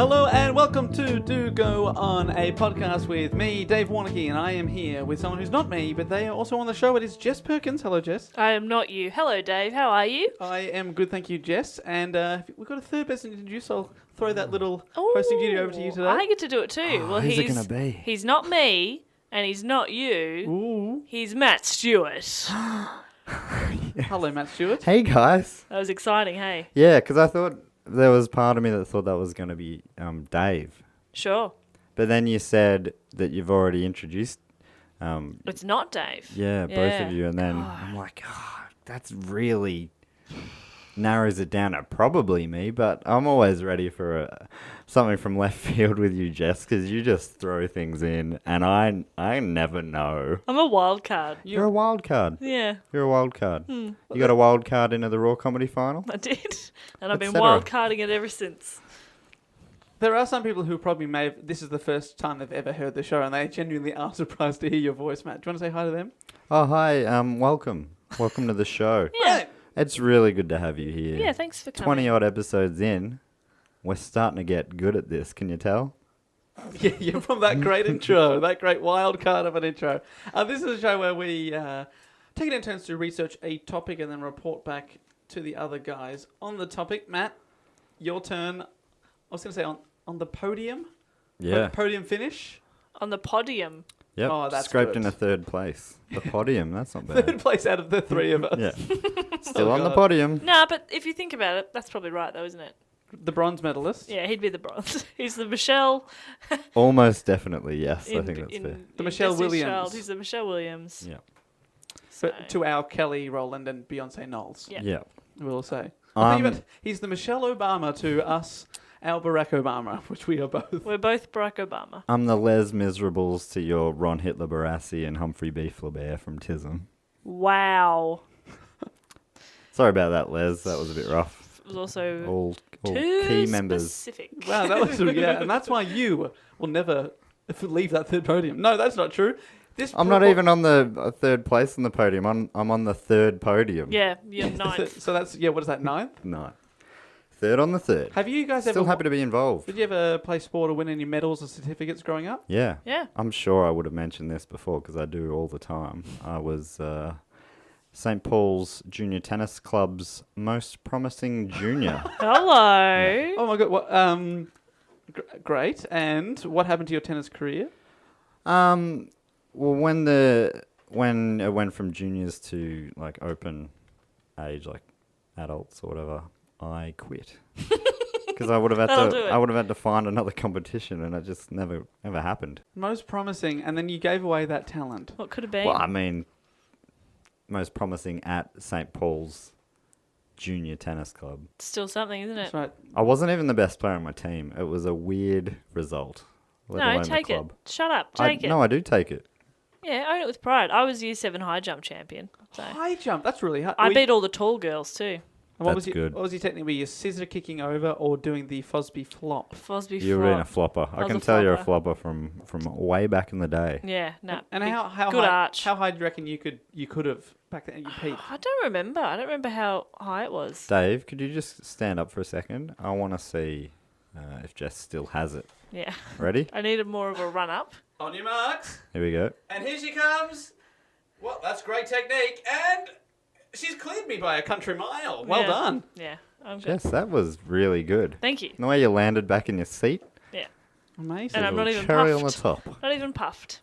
Hello and welcome to Do Go On, a podcast with me, Dave Warnocky, and I am here with someone who's not me, but they are also on the show. It is Jess Perkins. Hello, Jess. I am not you. Hello, Dave. How are you? I am good, thank you, Jess. And we've got a third person to introduce, so I'll throw that little hosting duty over to you today. I get to do it too. Well, who's it going to be? He's not me, and he's not you. Ooh. He's Matt Stewart. Hello, Matt Stewart. Hey, guys. That was exciting, hey? Yeah, because I thought there was part of me that thought that was going to be Dave. Sure. But then you said that you've already introduced... It's not Dave. yeah, both of you. And then I'm like, that's really narrows it down to probably me. But I'm always ready for something from left field with you, Jess, because you just throw things in and I never know. I'm a wild card. You're a wild card. Yeah, You're a wild card. You got a wild card into the Raw Comedy Final? I did. And I've been Etc. wild carding it ever since. There are some people who probably this is the first time they've ever heard the show, and they genuinely are surprised to hear your voice, Matt. Do you want to say hi to them? Oh, hi. Welcome. Welcome to the show. Yeah. It's really good to have you here. Yeah, thanks for coming. 20-odd episodes in, we're starting to get good at this. Can you tell? Yeah, you're from that great intro, that great wild card of an intro. This is a show where we take it in turns to research a topic and then report back to the other guys on the topic. Matt, your turn. I was going to say on the podium. Yeah. Podium finish. On the podium. Yep. Oh, that's Scraped good. in a third place. The podium, that's not bad. Third place out of the three of us. Yeah. Still on the God. podium. Nah, but if you think about it, that's probably right though, isn't it? The bronze medalist. Yeah, he'd be the bronze. He's the Michelle. Almost definitely, yes. I think that's fair. The Michelle Destiny's Williams. Child. He's the Michelle Williams. Yeah. But to our Kelly Rowland and Beyonce Knowles, Yeah. Yeah. we'll say. I think about, he's the Michelle Obama to us, our Barack Obama, which we are both. We're both Barack Obama. I'm the Les Miserables to your Ron Hitler Barassi and Humphrey B. Flaubert from Tism. Wow. Sorry about that, Les. That was a bit rough. It was also All too key members. specific. Wow, that was yeah, and that's why you will never leave that third podium. No, that's not true. I'm not even on the third place on the podium. I'm on the third podium. Yeah, you're ninth. So that's what is that, ninth? No. Third on the third. Have you guys Still ever? happy to be involved. Did you ever play sport or win any medals or certificates growing up? Yeah. Yeah. I'm sure I would have mentioned this before because I do all the time. I was St. Paul's Junior Tennis Club's most promising junior. Hello. Oh my god! What? Great. And what happened to your tennis career? Well, when it went from juniors to like open age, like adults or whatever, I quit because I would have had to find another competition, and it just never happened. Most promising, and then you gave away that talent. What could have been? Well, I mean, most promising at St. Paul's Junior Tennis Club. Still something, isn't it? That's right. I wasn't even the best player on my team. It was a weird result. Let No, alone take the it. club. Shut up. Take it. No, I do take it. Yeah, own it with pride. I was Year 7 high jump champion. So. High jump. That's really hard. I beat all the tall girls too. What That's was good. What was your technique? Were you scissor kicking over or doing the Fosby flop? Fosby You're being a flopper. I was can a tell you're a flopper. flopper from way back in the day. Yeah, no. And big- how good high, arch. How high do you reckon you could have back then? You peaked. I don't remember. I don't remember how high it was. Dave, could you just stand up for a second? I want to see if Jess still has it. Yeah. Ready? I needed more of a run up. On your marks, Here we go. and here she comes. Well, that's great technique, and she's cleared me by a country mile. Well Yeah. done. Yeah, I'm good. Jess, that was really good. Thank you. And the way you landed back in your seat, Yeah. Amazing. And I'm not little even cherry on the puffed. top. Not even puffed.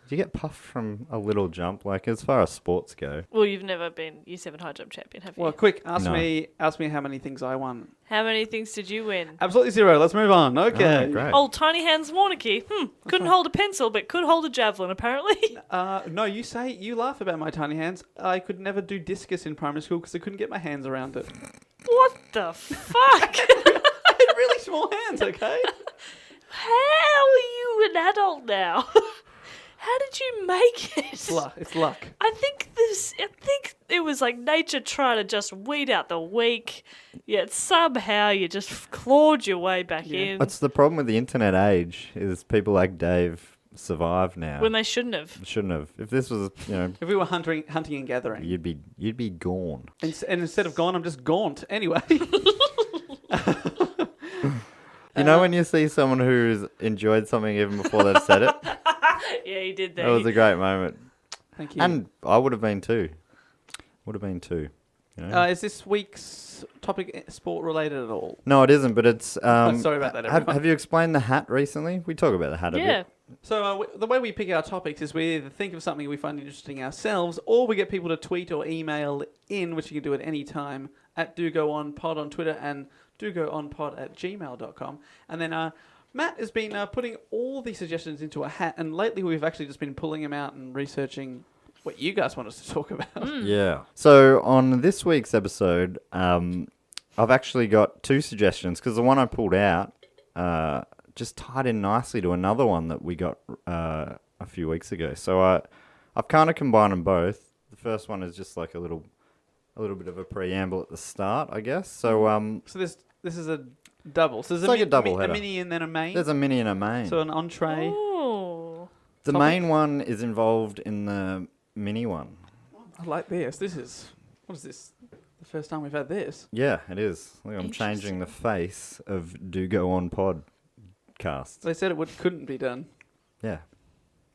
Did you get puffed from a little jump? Like, as far as sports go. Well, you've never been Year 7 high jump champion, have you? Well, quick, ask No. me how many things I won. How many things did you win? Absolutely zero. Let's move on. Okay. Oh, great. Old Tiny Hands Warnocky. Couldn't hold a pencil, but could hold a javelin, apparently. No, you laugh about my tiny hands. I could never do discus in primary school because I couldn't get my hands around it. What the fuck? I had really small hands, okay? How are you an adult now? How did you make it? It's luck. I think it was like nature trying to just weed out the weak, yet somehow you just clawed your way back in That's the problem with the internet age, is people like Dave survive now. when they shouldn't have. Shouldn't have. If this was, If we were hunting and gathering. you'd be gone. And instead of gone, I'm just gaunt. Anyway. You know when you see someone who's enjoyed something even before they've said it? Yeah, he did that. That was a great moment. Thank you. And I would have been too. You know? Is this week's topic sport related at all? No, it isn't, but it's... Sorry about that, everyone. have you explained the hat recently? We talk about the hat a Yeah. bit. So the way we pick our topics is we either think of something we find interesting ourselves, or we get people to tweet or email in, which you can do at any time, at dogoonpod on Twitter and dogoonpod@gmail.com. And then Matt has been putting all these suggestions into a hat, and lately we've actually just been pulling them out and researching what you guys want us to talk about. Yeah. So on this week's episode, I've actually got two suggestions, because the one I pulled out just tied in nicely to another one that we got a few weeks ago. So I've kind of combined them both. The first one is just like a little bit of a preamble at the start, I guess. So So this is a double. So there's It's like a double a header. mini and then a main. there's a mini and a main. So an entree. Oh. The topic. main one is involved in the mini one. I like this. What is this? The first time we've had this. Yeah, it is. Look, I'm changing the face of Do Go On Podcast. They said it couldn't be done. Yeah.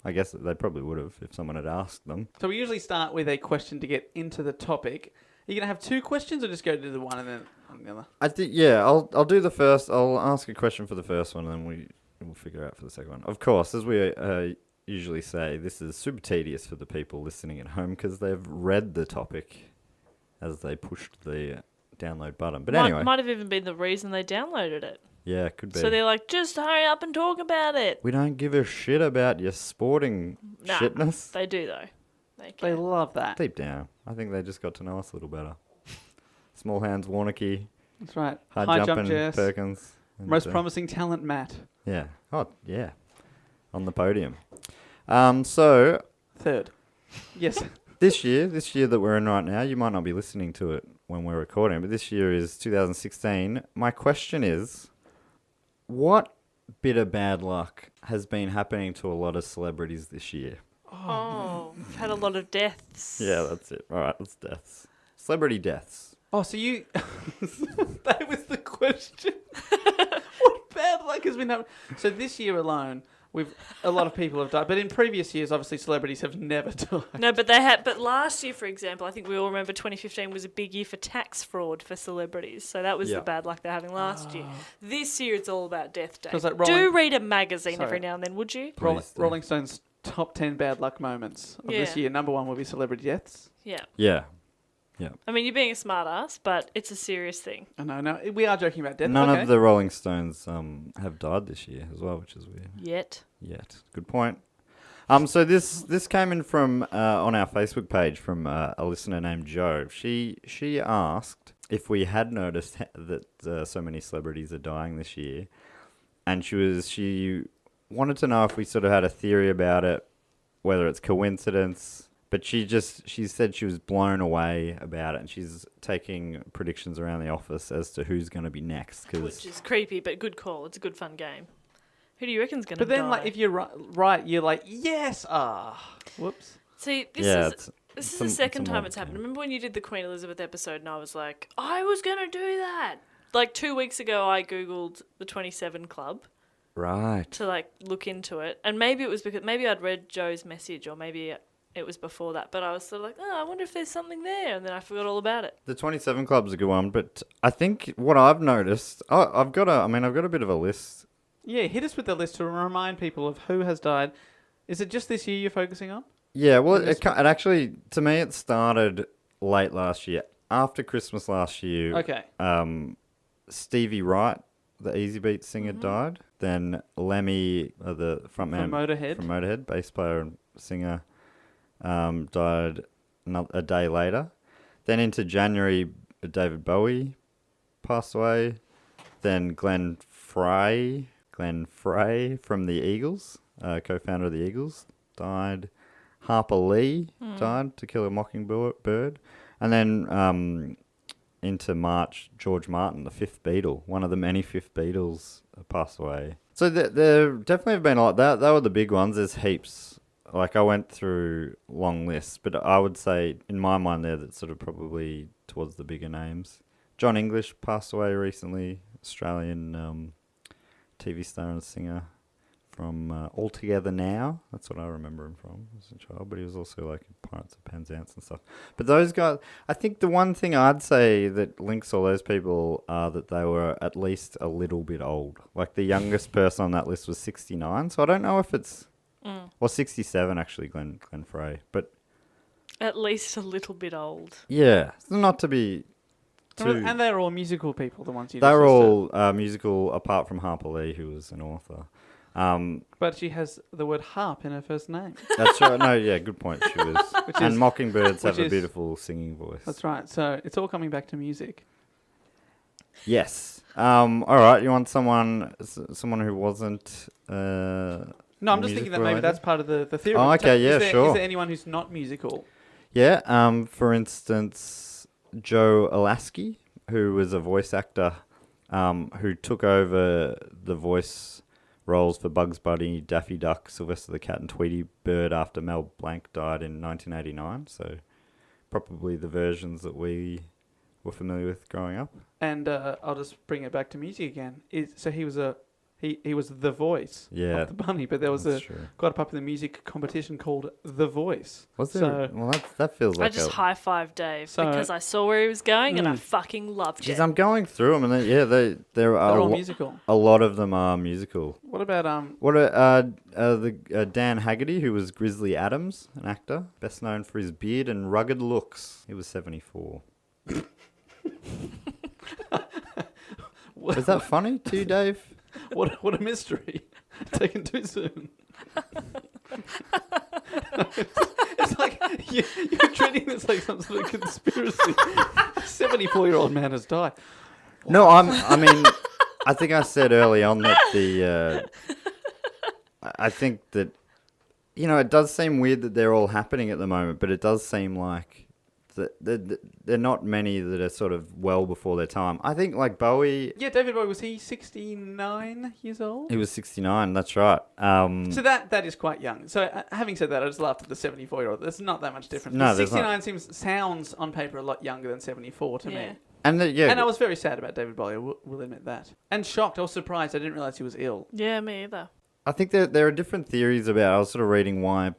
I guess they probably would have if someone had asked them. So we usually start with a question to get into the topic. Are you going to have two questions or just go to the one and then on the other? I think, yeah, I'll do the first. I'll ask a question for the first one, and then we'll figure out for the second one. Of course, as we usually say, this is super tedious for the people listening at home because they've read the topic as they pushed the download button. But anyway, Might have even been the reason they downloaded it. yeah, it could be. So they're like, just hurry up and talk about it. We don't give a shit about your sporting Nah. shitness. They do, though. They They love that. Deep down, I think they just got to know us a little better. Small hands, Warnocky, That's right. high High jumping, jump Jess. Perkins. and, Most promising talent, Matt. Yeah. Oh, yeah. On the podium. So Third. Yes. this year that we're in right now, you might not be listening to it when we're recording, but this year is 2016. My question is, what bit of bad luck has been happening to a lot of celebrities this year? Oh, we've had a lot of deaths. Yeah, that's it. All right, that's deaths. Celebrity deaths. Oh, so you... that was the question. What bad luck has been happening? So this year alone, a lot of people have died. But in previous years, obviously, celebrities have never died. No, but they had. But last year, for example, I think we all remember 2015 was a big year for tax fraud for celebrities. So that was Yeah. the bad luck they're having last year. This year, it's all about death day. 'Cause like Do read a magazine Sorry. every now and then, would you? Please do. Rolling Stone's top 10 bad luck moments of this Yeah. year. Number one will be celebrity deaths. Yeah. Yeah. I mean, you're being a smart ass, but it's a serious thing. I know. No, we are joking about death. None okay. of the Rolling Stones have died this year as well, which is weird. Yet. Good point. So this came in from on our Facebook page from a listener named Joe. She asked if we had noticed that so many celebrities are dying this year, and she wanted to know if we sort of had a theory about it, whether it's coincidence. But she said she was blown away about it, and she's taking predictions around the office as to who's going to be next. Which is creepy, but good call. It's a good fun game. Who do you reckon's going to But die? then, like, if you're right, you're like, yes. Whoops. See, this is the second time it's happened. Remember when you did the Queen Elizabeth episode and I was like, I was going to do that. Like 2 weeks ago, I Googled the 27 Club Right. to like look into it. And maybe it was because maybe I'd read Joe's message or maybe it was before that. But I was sort of like, I wonder if there's something there. And then I forgot all about it. The 27 Club's a good one, but I think what I've noticed, I've got a bit of a list. Yeah, hit us with the list to remind people of who has died. Is it just this year you're focusing on? Yeah, well, it actually, to me, it started late last year. After Christmas last year, Okay. Stevie Wright, the Easy Beat singer, died. Then Lemmy, the frontman From Motorhead. from Motorhead, bass player and singer, died a day later. Then into January, David Bowie passed away. Then Glenn Frey from the Eagles, co-founder of the Eagles, died. Harper Lee died, To Kill a Mockingbird. And then into March, George Martin, the fifth Beatle, one of the many fifth Beatles, passed away. So there definitely have been a lot. They were the big ones. There's heaps. Like, I went through long lists, but I would say, in my mind there, that's sort of probably towards the bigger names. John English passed away recently, Australian TV star and singer from All Together Now. That's what I remember him from as a child. But he was also like in Pirates of Penzance and stuff. But those guys, I think the one thing I'd say that links all those people are that they were at least a little bit old. Like the youngest person on that list was 69. So I don't know if it's... Well, 67 actually, Glenn Frey. But... At least a little bit old. Yeah. Not to be... And they're all musical people, the ones you They're just all musical, apart from Harper Lee, who was an author. But she has the word harp in her first name. That's right. No, yeah, good point. She was. And mockingbirds have a is- beautiful singing voice. That's right. So it's all coming back to music. Yes. All right. You want someone who wasn't. No, I'm just thinking that maybe music-related? that's part of the theory. Oh, okay, yeah, Is sure. there anyone who's not musical? Yeah. For instance, Joe Alaskey, who was a voice actor, who took over the voice roles for Bugs Bunny, Daffy Duck, Sylvester the Cat, and Tweety Bird after Mel Blanc died in 1989. So probably the versions that we were familiar with growing up. And I'll just bring it back to music again. So he was he was the voice Yeah, of the bunny, but there was that's true. quite a popular music competition called The Voice. Was there? So, Well, that feels like I just high-fived Dave So- because I saw where he was going and I Mm. fucking loved Jeez, it. I'm going through them, and there they're are all musical. a lot of them are musical. What about Dan Haggerty, who was Grizzly Adams, an actor, best known for his beard and rugged looks. He was 74. Is that funny to you, Dave? What a mystery. Taken too soon. It's like you're treating this like some sort of conspiracy. 74-year-old man has died. No, I mean, I think I said early on that I think that, it does seem weird that they're all happening at the moment, but it does seem like there are not many that are sort of well before their time. I think like Bowie... Yeah, David Bowie, was he 69 years old? He was 69, that's right. So that is quite young. So having said that, I just laughed at the 74-year-old. There's not that much difference. No, there's 69 sounds on paper a lot younger than 74 to Yeah. me. And And I was very sad about David Bowie, will admit that. And shocked, I was surprised, I didn't realise he was ill. Yeah, me either. I think there are different theories about... I was sort of reading why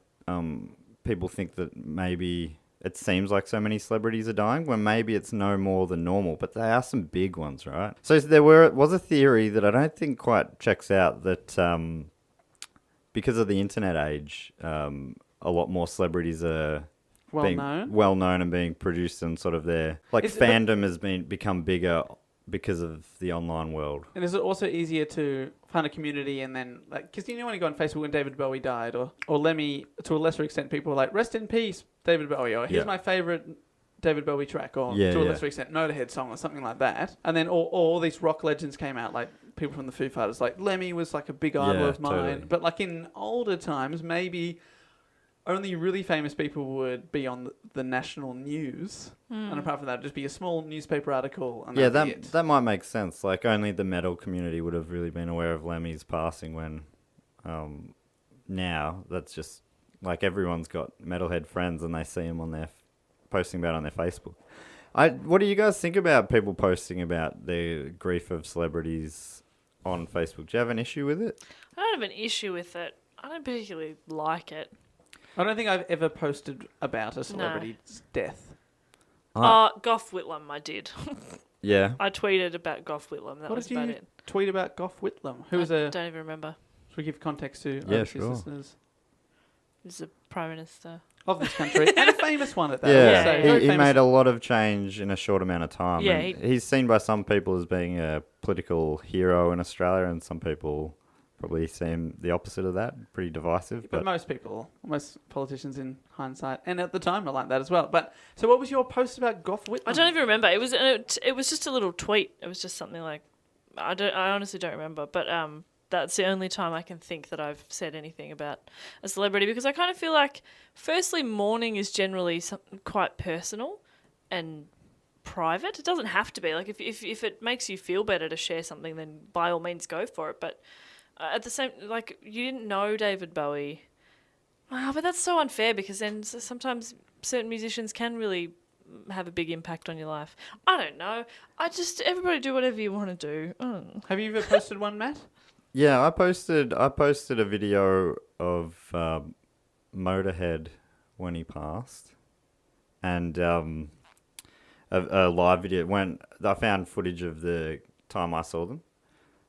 people think that maybe... It seems like so many celebrities are dying when maybe it's no more than normal, but there are some big ones, right? So there was a theory that I don't think quite checks out that because of the internet age, a lot more celebrities are being well known and being produced, and sort of their fandom has become bigger because of the online world. And is it also easier to find a community and then, because when you go on Facebook when David Bowie died, or Lemmy, to a lesser extent, people were like, rest in peace, David Bowie, or here's my favourite David Bowie track, or to a lesser extent, Motorhead song, or something like that. And then all these rock legends came out, like people from the Foo Fighters, like Lemmy was like a big idol of mine. Totally. But like in older times, maybe only really famous people would be on the national news. And apart from that, it'd just be a small newspaper article. And that might make sense. Like only the metal community would have really been aware of Lemmy's passing, when now that's just like everyone's got metalhead friends and they see him on their posting about it on their Facebook. What do you guys think about people posting about the grief of celebrities on Facebook? Do you have an issue with it? I don't have an issue with it. I don't particularly like it. I don't think I've ever posted about a celebrity's death. Gough Whitlam, I did. Yeah. I tweeted about Gough Whitlam. That What was did about you it. tweet about Gough Whitlam? Who was I don't even remember. Should we give context to Yeah, overseas sure. listeners He was the Prime Minister. of this country, and a famous one at that? Yeah, So very he famous. made a lot of change in a short amount of time. Yeah, and he's seen by some people as being a political hero in Australia, and some people probably see him the opposite of that, pretty divisive. But most politicians in hindsight, and at the time, are like that as well. But so, what was your post about Gough Whitlam? I don't even remember. It was just a little tweet. It was just something like I honestly don't remember. But that's the only time I can think that I've said anything about a celebrity, because I kind of feel like, firstly, mourning is generally quite personal and private. It doesn't have to be. Like if it makes you feel better to share something, then by all means go for it. But at the same, like, you didn't know David Bowie. Wow, but that's so unfair, because then sometimes certain musicians can really have a big impact on your life. I don't know. Everybody do whatever you want to do. Have you ever posted one, Matt? Yeah, I posted a video of Motorhead when he passed, and a live video when I found footage of the time I saw them.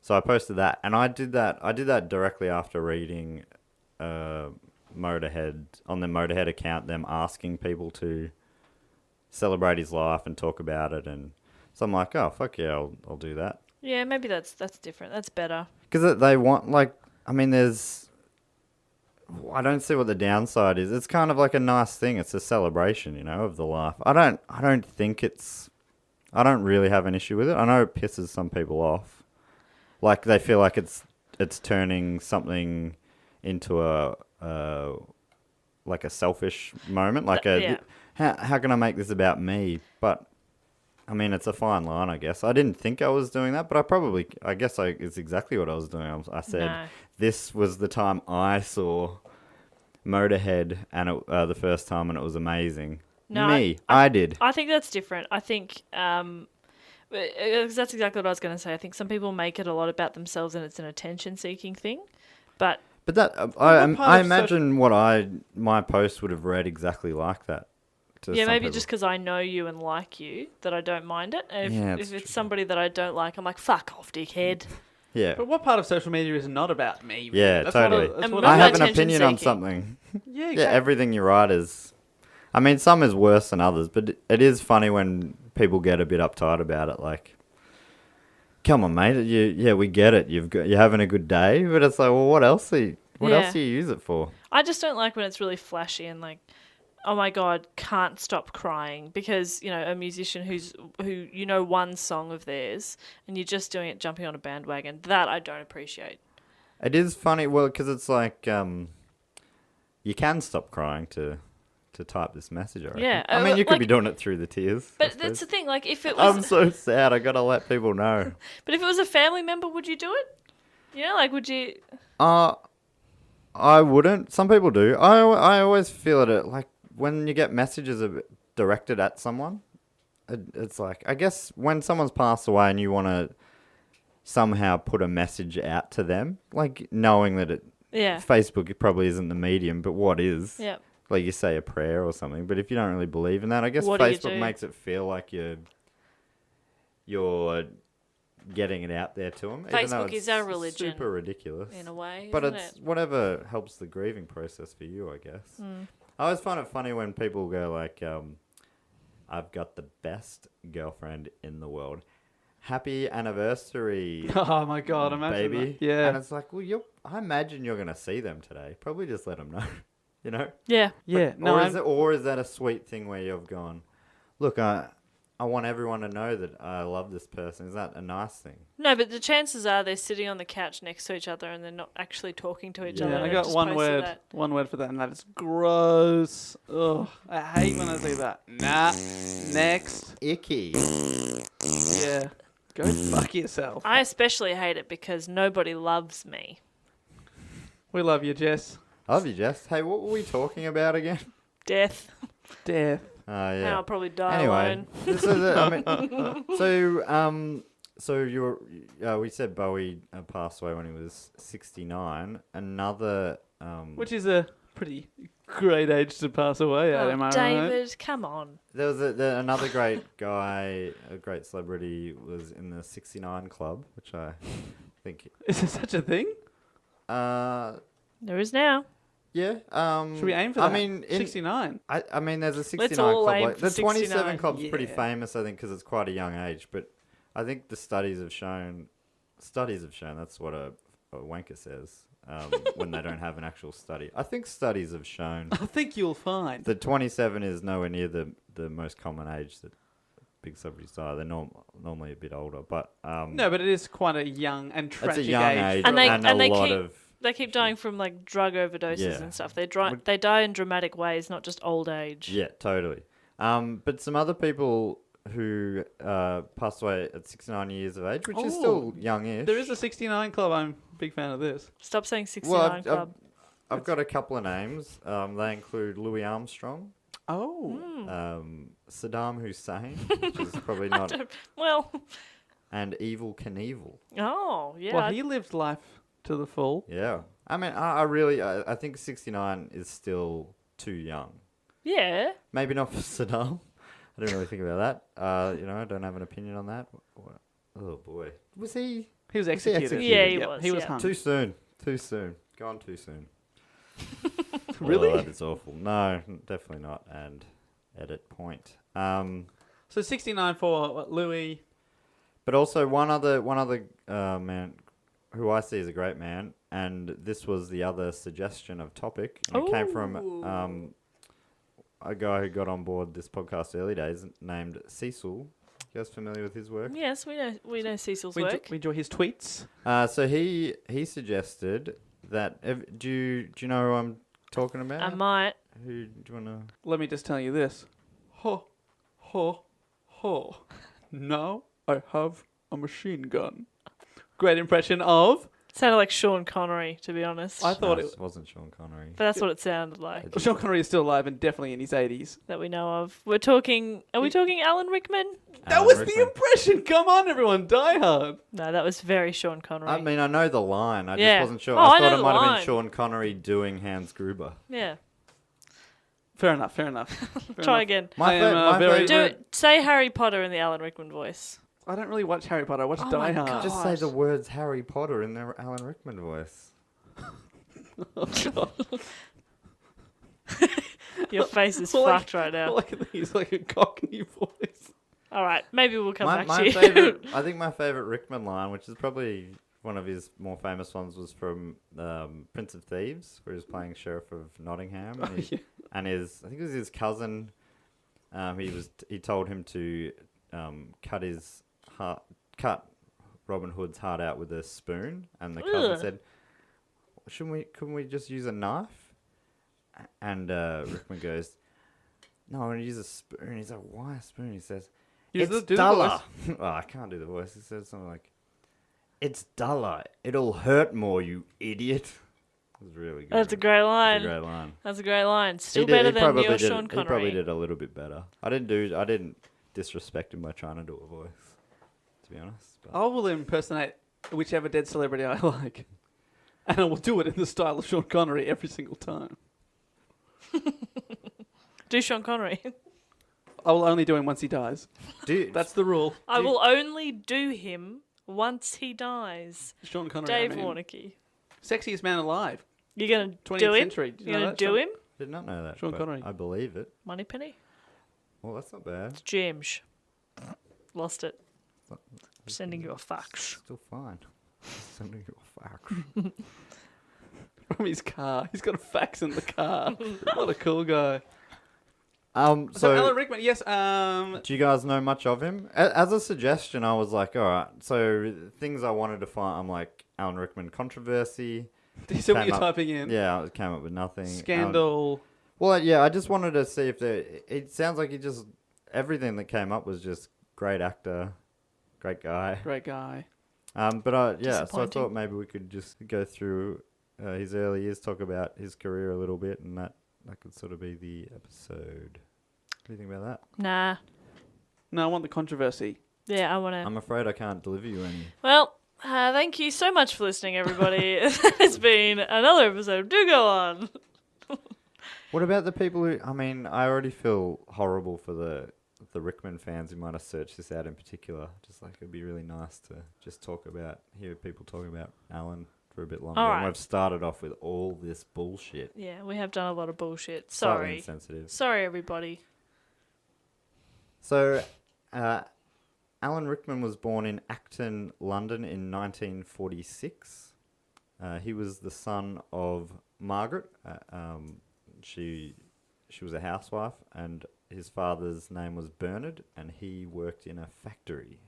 So I posted that, and I did that directly after reading Motorhead on the Motorhead account, them asking people to celebrate his life and talk about it, and so I'm like, oh fuck yeah, I'll do that. Yeah, maybe that's different. That's better. Because they want, like, I mean, I don't see what the downside is. It's kind of like a nice thing. It's a celebration, of the life. I don't really have an issue with it. I know it pisses some people off. Like, they feel like it's turning something into a selfish moment. Like, how can I make this about me? But, I mean, it's a fine line, I guess. I didn't think I was doing that, but it's exactly what I was doing. I said, This was the time I saw Motorhead and the first time, and it was amazing. No, I did. I think that's different. I think that's exactly what I was going to say. I think some people make it a lot about themselves, and it's an attention-seeking thing. But that I imagine my post would have read exactly like that. Yeah, maybe just because I know you and like you, that I don't mind it. And if it's somebody that I don't like, I'm like, fuck off, dickhead. Yeah. But what part of social media is not about me? Yeah, totally. I have an opinion on something. Yeah, exactly. Yeah, everything you write is... I mean, some is worse than others, but it is funny when people get a bit uptight about it. Like, come on, mate. We get it. You're having a good day. But it's like, well, what else do you use it for? I just don't like when it's really flashy and like, oh my God, can't stop crying because, a musician who one song of theirs and you're just doing it jumping on a bandwagon. That I don't appreciate. It is funny, well, because it's like you can stop crying to type this message, I reckon. Yeah. I mean, you could be doing it through the tears. But that's the thing, like if it was... I'm so sad, I got to let people know. But if it was a family member, would you do it? Would you... I wouldn't. Some people do. I always feel it, like, when you get messages directed at someone, it's like, I guess when someone's passed away and you want to somehow put a message out to them, like knowing that Facebook it probably isn't the medium, but what is? Yeah. Like you say a prayer or something. But if you don't really believe in that, I guess Facebook makes it feel like you're getting it out there to them. Facebook is our religion. Super ridiculous. In a way, but it's whatever helps the grieving process for you, I guess. Mm. I always find it funny when people go like, I've got the best girlfriend in the world. Happy anniversary. Oh my God, imagine baby. That. Yeah. And it's like, well, I imagine you're going to see them today. Probably just let them know, Yeah. Yeah. Or is that a sweet thing where you've gone, look, I want everyone to know that I love this person. Is that a nice thing? No, but the chances are they're sitting on the couch next to each other and they're not actually talking to each other. Yeah, I got one word for that, and that is gross. Ugh, I hate when I see that. Nah, next. Icky. Yeah, go fuck yourself. I especially hate it because nobody loves me. We love you, Jess. I love you, Jess. Hey, what were we talking about again? Death. Death. Yeah. And I'll probably die anyway, alone. This is it. I mean, so we said Bowie passed away when he was 69. Another, which is a pretty great age to pass away at. Am I David, right? come on. There was another great guy, a great celebrity, was in the 69 Club, which I think. Is there such a thing? There is now. Yeah. Should we aim for that? I mean, 69. I mean, there's a 69 Let's all club. aim Like, for the 27 69. club's pretty famous, I think, because it's quite a young age. But I think the studies have shown. That's what a wanker says when they don't have an actual study. I think studies have shown. I think you'll find that 27 is nowhere near the most common age that big celebrities die. They're normally a bit older, but no, but it is quite a young and tragic it's a young age, and they They keep dying from like drug overdoses and stuff. They die in dramatic ways, not just old age. Yeah, totally. But some other people who passed away at 69 years of age, which is still youngish. There is a 69 club. I'm a big fan of this. Stop saying 69 club. I've got a couple of names. They include Louis Armstrong. Saddam Hussein, which is probably not. Well. And Evel Knievel. Oh, yeah. Well, he lived life to the full. Yeah. I mean, I think 69 is still too young. Yeah. Maybe not for Saddam. I didn't really think about that. I don't have an opinion on that. Oh, boy. Was he? He was he executed. executed? Yeah, he Yep, was. He was yeah. hung. Too soon. Too soon. Gone too soon. Really? Oh, that is awful. No, definitely not. And edit point. So 69 for what, Louis. But also one other man who I see as a great man, and this was the other suggestion of topic. And it came from a guy who got on board this podcast early days named Cecil. You guys familiar with his work? Yes, we know Cecil's We work. enjoy his tweets. So he suggested that. Do you know who I'm talking about? I might. Who do you want to? Let me just tell you this. Ho, ho, ho. Now I have a machine gun. Great impression of... Sounded like Sean Connery, to be honest. I thought it wasn't Sean Connery. But that's what it sounded like Sean Connery is still alive and definitely in his 80s. that we know of. Are we talking Alan Rickman? That Alan was Rickman. the impression. Come on, everyone. Die Hard. No, that was very Sean Connery. I mean, I know the line. I Yeah. just wasn't sure. Oh, I I know thought it the might have line. been Sean Connery doing Hans Gruber. yeah. Fair enough. Fair enough. Try again. I am very... Say Harry Potter in the Alan Rickman voice. I don't really watch Harry Potter. I watch Oh Die my Hard. God. Just say the words Harry Potter in their Alan Rickman voice. Oh, God. Your face is Well, fucked right now. He's like a Cockney voice. All right, maybe we'll come back my to you. favorite, I think my favorite Rickman line, which is probably one of his more famous ones, was from Prince of Thieves, where he was playing Sheriff of Nottingham, and, I think it was his cousin. He told him to cut Robin Hood's heart out with a spoon, and the cousin said, couldn't we just use a knife? And Rickman goes, no, I'm going to use a spoon. He's like, why a spoon? He says, it's duller. Oh, I can't do the voice. He says something like, it's duller. It'll hurt more, you idiot. It was really good. That's a great line. That's a great line. That's a great line. Still better than your Sean Connery. He probably did a little bit better. I didn't disrespect him by trying to do a voice, to be honest. But. I will impersonate whichever dead celebrity I like. And I will do it in the style of Sean Connery every single time. Do Sean Connery. I will only do him once he dies. That's the rule. I will only do him once he dies. Sean Connery. Dave Warnocky. Sexiest man alive. You're going to 20th do him? century. You're going to do him? Did not know that. Sean but Connery. I believe it. Moneypenny? Well, that's not bad. It's James. Lost it. Sending you a fax. Still fine. Sending you a fax. From his car. He's got a fax in the car. What a cool guy. So Alan Rickman, yes. Do you guys know much of him? As a suggestion, I was like, all right. So things I wanted to find, I'm like, Alan Rickman controversy. Do you see what Came you're up- typing in? Yeah, I came up with nothing. Scandal. Well, yeah, I just wanted to see if there. It sounds like everything that came up was just great actor, great guy. Great guy. So I Disappointing. thought maybe we could just go through his early years, talk about his career a little bit, and that could sort of be the episode. What do you think about that? Nah. No, I want the controversy. Yeah, I want to. I'm afraid I can't deliver you any. Well, thank you so much for listening, everybody. It's been another episode. Do go on. What about the people who? I mean, I already feel horrible for the Rickman fans who might have searched this out in particular. Just like it'd be really nice to just hear people talking about Alan for a bit longer. All And right. we've started off with all this bullshit. Yeah, we have done a lot of bullshit. Slightly Sorry. insensitive. Sorry, everybody. So, Alan Rickman was born in Acton, London in 1946. He was the son of Margaret. She was a housewife, and his father's name was Bernard, and he worked in a factory.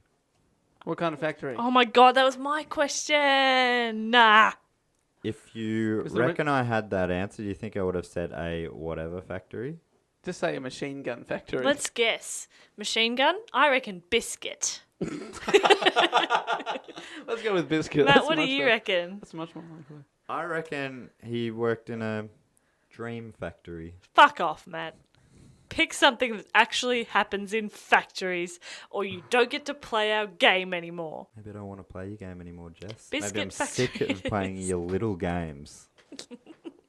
What kind of factory? Oh my god, that was my question. Nah. If you Was the reckon I had that answer, do you think I would have said a whatever factory? Just say a machine gun factory. Let's guess. Machine gun? I reckon biscuit. Let's go with biscuit. Matt, That's what do much you better. reckon? That's much more likely. I reckon he worked in a dream factory. Fuck off, Matt. pick something that actually happens in factories, or you don't get to play our game anymore. Maybe I don't want to play your game anymore, Jess. Biscuit Maybe I'm sick of playing your little games.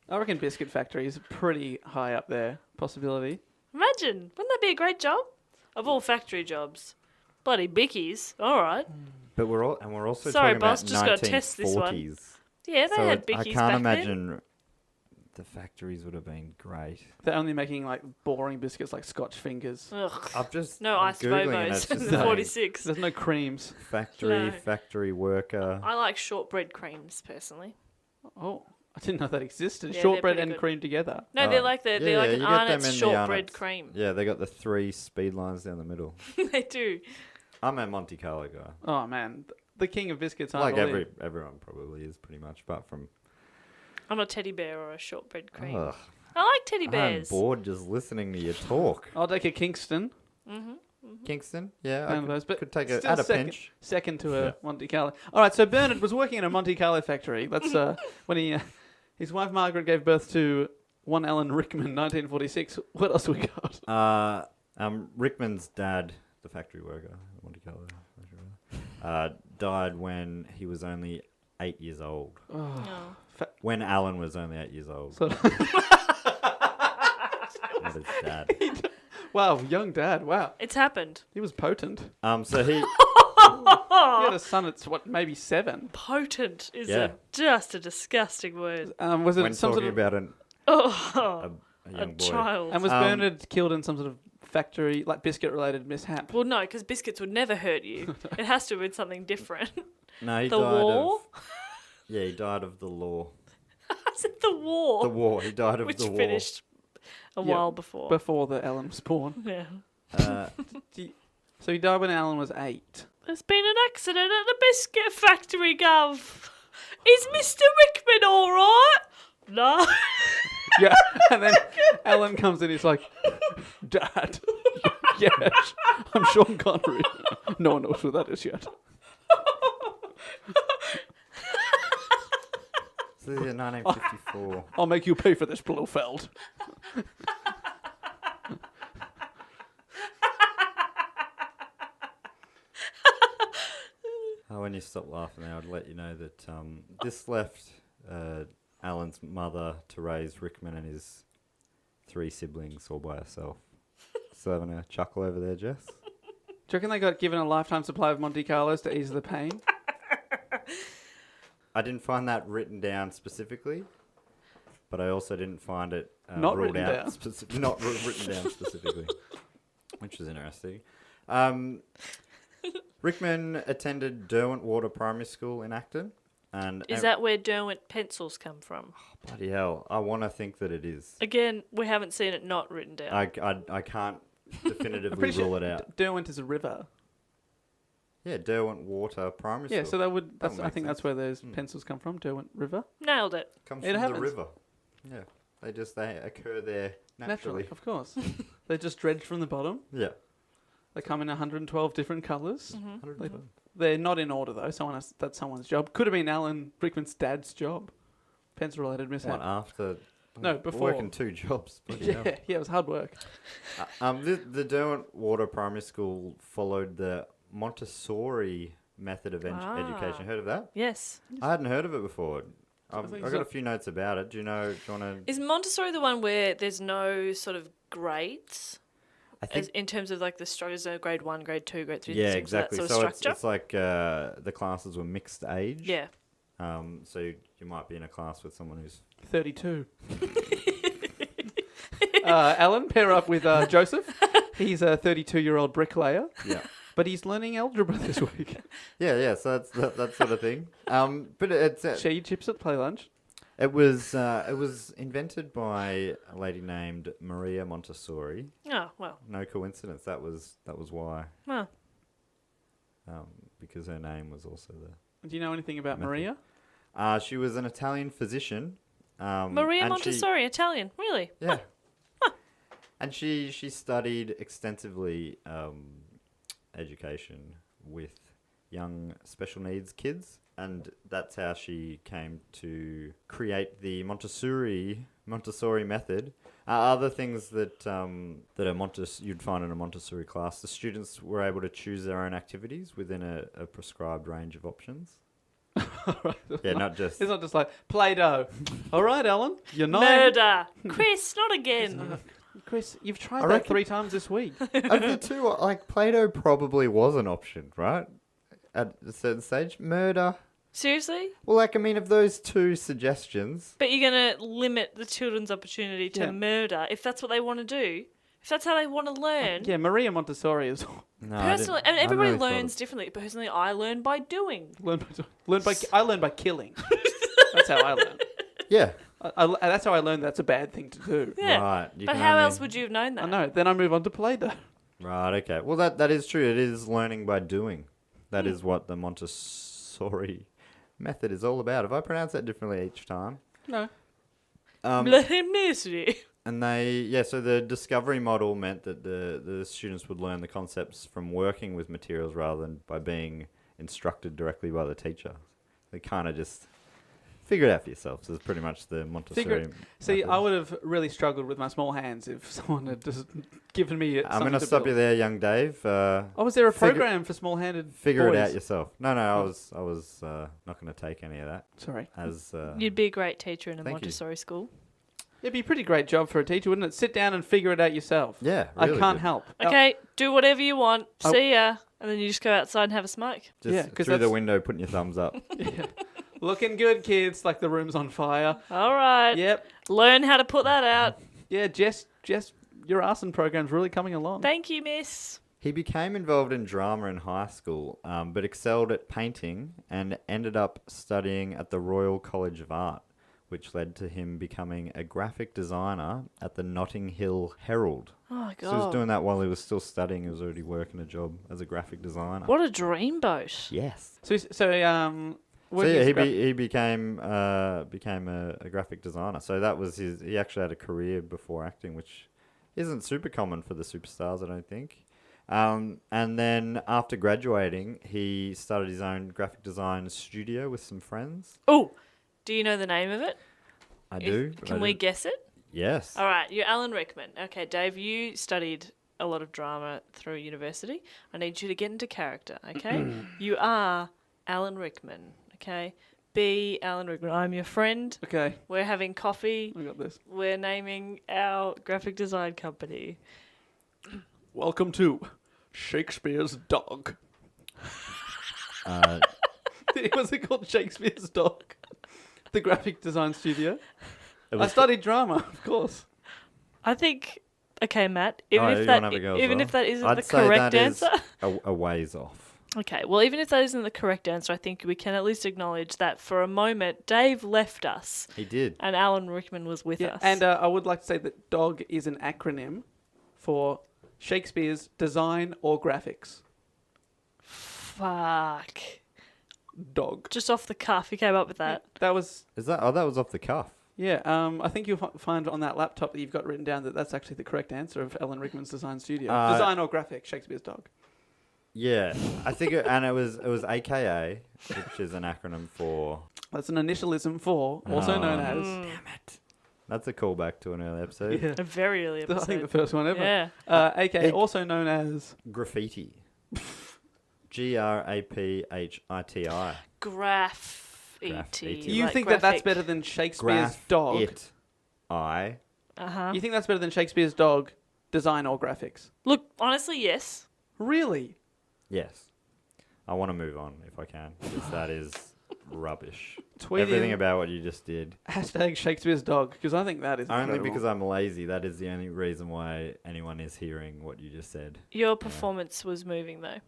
I reckon Biscuit Factory is pretty high up there. Possibility. Imagine, wouldn't that be a great job? Of all factory jobs, bloody bickies. All right. But we're also Sorry, talking boss, about just gotta test this one. 1940s. Yeah, they So had I bickies can't back then. imagine the factories would have been great. They're only making like boring biscuits like Scotch fingers. Ugh. I'm Ice Googling and it's Bobos in just the saying 46. There's no creams. Factory, No. factory worker. I like shortbread creams personally. Oh, I didn't know that existed. Yeah, they're Shortbread pretty and good. cream together. No, Oh. they're like Yeah, an you get them Arnott's in the shortbread Arnott's. cream. Yeah, they got the 3 speed lines down the middle. They do. I'm a Monte Carlo guy. Oh man, the king of biscuits. I Like believe. everyone probably is pretty much, apart from. I'm a teddy bear or a shortbread cream. Ugh, I like teddy I'm bears. bored just listening to you talk. I'll take a Kingston. Kingston, yeah, One of those, but could take still at a second, pinch. Second to a Yeah. Monte Carlo. All right, so Bernard was working in a Monte Carlo factory. That's when he, his wife Margaret gave birth to one Alan Rickman, 1946. What else we got? Rickman's dad, the factory worker, Monte Carlo factory worker, died when he was only 8 years old. No. When Alan was only 8 years old. So, Not his dad. wow, young dad. Wow, It's happened. he was potent. So he. He had a son at what, maybe 7. Potent is Yeah. just a disgusting word. Was it When some talking sort of? about Oh, a a young boy. child. And was Um, Bernard killed in some sort of factory, like biscuit-related mishap? Well, no, because biscuits would never hurt you. It has to have been something different. No, he The died war? of. Yeah, he died of the law. I said the war, The war. He died of which the war. finished a Yeah, while before. Before the Alan was born. Yeah. So he died when Alan was 8. There's been an accident at the biscuit factory, Gov. Is Mr. Rickman all right? No. Yeah, and then Alan comes in. He's like, "Dad, yes, I'm Sean Connery." No one knows who that is yet. So this is 1954. I'll make you pay for this, Blofeld. When you stop laughing now, I'd let you know that this left Alan's mother to raise Rickman and his 3 siblings all by herself. So having a chuckle over there, Jess? Do you reckon they got given a lifetime supply of Monte Carlos to ease the pain? I didn't find that written down specifically, but I also didn't find it Not ruled written out. down. Not written down specifically, which is interesting. Rickman attended Derwentwater Primary School in Acton. And Is that where Derwent pencils come from? bloody hell, I want to think that it is. Again, we haven't seen it not written down. I can't I'm definitively pretty rule sure it out. Derwent is a river. Yeah, Derwentwater Primary School. Yeah, so that would. That That's, would I make think sense. that's where those pencils come from. Derwent River. Nailed it. Comes It from happens. the river. Yeah, they occur there naturally. Of course. They're just dredged from the bottom. Yeah. They come in 112 different colours. 112. They're not in order though. That's someone's job. Could have been Alan Rickman's dad's job. Pencil-related mishap. What, after? No, before. Working 2 jobs. bloody hell. Yeah, it was hard work. The Derwentwater Primary School followed the Montessori method of education. Heard of that? Yes. I hadn't heard of it before. I've think got so. a few notes about it. Do you want to? Is Montessori the one where there's no sort of grades? I think. In terms of like the structures, no grade 1, grade 2, grade 3, Yeah, that exactly. sort of So structure? it's like the classes were mixed age. Yeah. So you might be in a class with someone who's 32. Alan, pair up with Joseph. He's a 32-year-old bricklayer, yeah. but he's learning algebra this week. Yeah, so that's that sort of thing. But it's She chips at play lunch. it was invented by a lady named Maria Montessori. Oh, well. No coincidence. That was why. Well, Because her name was also the. Do you know anything about Method. Maria? She was an Italian physician. Maria and Montessori, Italian, really? Yeah. And she studied extensively education with young special needs kids, and that's how she came to create the Montessori method, Other things that you'd find in a Montessori class, the students were able to choose their own activities within a prescribed range of options. Right. Yeah, not just... It's not just like Play-Doh. All right, Alan, you're 9. Murder. Chris, not again. Chris, you've tried I that reckon- 3 times this week. I think too, like, Play-Doh probably was an option, right? At a certain stage. Murder. Seriously? Well, like, I mean, of those 2 suggestions... But you're going to limit the children's opportunity to Yeah. murder if that's what they want to do? If that's how they want to learn? Yeah, Maria Montessori is No, Personally, and I everybody really thought learns differently. Personally, I learn by doing. I learn by killing. That's how I learn. Yeah. That's how I learned that's a bad thing to do. Yeah. Right. You But can how only- else would you have known that? I know. Then I move on to Play-Doh. Right, okay. Well, that is true. It is learning by doing. That is what the Montessori method is all about. If I pronounce that differently each time. No. Let him misery. And so the discovery model meant that the students would learn the concepts from working with materials rather than by being instructed directly by the teacher. They kind of just figure it out for yourself. So it's pretty much the Montessori See, method. I would have really struggled with my small hands if someone had just given me I'm going to stop you build. there, young Dave. Oh, was there a Figure- program for small-handed Figure boys? it out yourself. No, I was not going to take any of that. Sorry. As You'd be a great teacher in a Thank you. Montessori school. It'd be a pretty great job for a teacher, wouldn't it? Sit down and figure it out yourself. yeah, I really can't good. help. Okay, do whatever you want. Oh. See ya. And then you just go outside and have a smoke. Just Yeah, 'cause through the that's- window, putting your thumbs up. Yeah. Looking good, kids. Like the room's on fire. All right. Yep. Learn how to put that out. Yeah, Jess, your arson program's really coming along. Thank you, miss. He became involved in drama in high school, but excelled at painting and ended up studying at the Royal College of Art, which led to him becoming a graphic designer at the Notting Hill Herald. Oh, my God. So he was doing that while he was still studying. He was already working a job as a graphic designer. What a dreamboat. Yes. So So yeah, he became a graphic designer. So that was his. He actually had a career before acting, which isn't super common for the superstars, I don't think. And then after graduating, he started his own graphic design studio with some friends. Oh, do you know the name of it? I do. but Can I we didn't- guess it? Yes. All right, you're Alan Rickman. Okay, Dave, you studied a lot of drama through university. I need you to get into character, okay? You are Alan Rickman, okay? Be Alan Rickman. I'm your friend. Okay, We're having coffee. I got this. We're naming our graphic design company. Welcome to Shakespeare's Dog. Was it called Shakespeare's Dog? The graphic design studio. I studied drama, of course. I think, okay, Matt, even Oh, if you that wanna have a go as even well? if that isn't I'd the say correct that is answer. a ways off. Okay, well, even if that isn't the correct answer, I think we can at least acknowledge that for a moment, Dave left us He did. and Alan Rickman was with Yeah, us. and I would like to say that DOG is an acronym for Shakespeare's Design or Graphics. Fuck. DOG. Just off the cuff, he came up with that. That was, Is that? Oh, that was off the cuff. yeah, I think you'll find on that laptop that you've got written down that that's actually the correct answer of Alan Rickman's Design Studio. Design or Graphics, Shakespeare's Dog. Yeah, I think, and it was AKA, which is an acronym for. That's an initialism for, also known as... Mm. Damn it! That's a callback to an early episode. Yeah. A very early I think the episode. first one ever. Yeah. AKA also known as... Graffiti. Graphiti. Graffiti. Graffiti. You like think that that's graphic. better than Shakespeare's Dog? Uh-huh. You think that's better than Shakespeare's Dog, Design or Graphics? Look, honestly, yes. Really? Yes. I want to move on if I can, because that is rubbish. Tweet Everything in about what you just did. hashtag Shakespeare's Dog, because I think that is Only incredible. because I'm lazy. That is the only reason why anyone is hearing what you just said. Your performance was moving, though.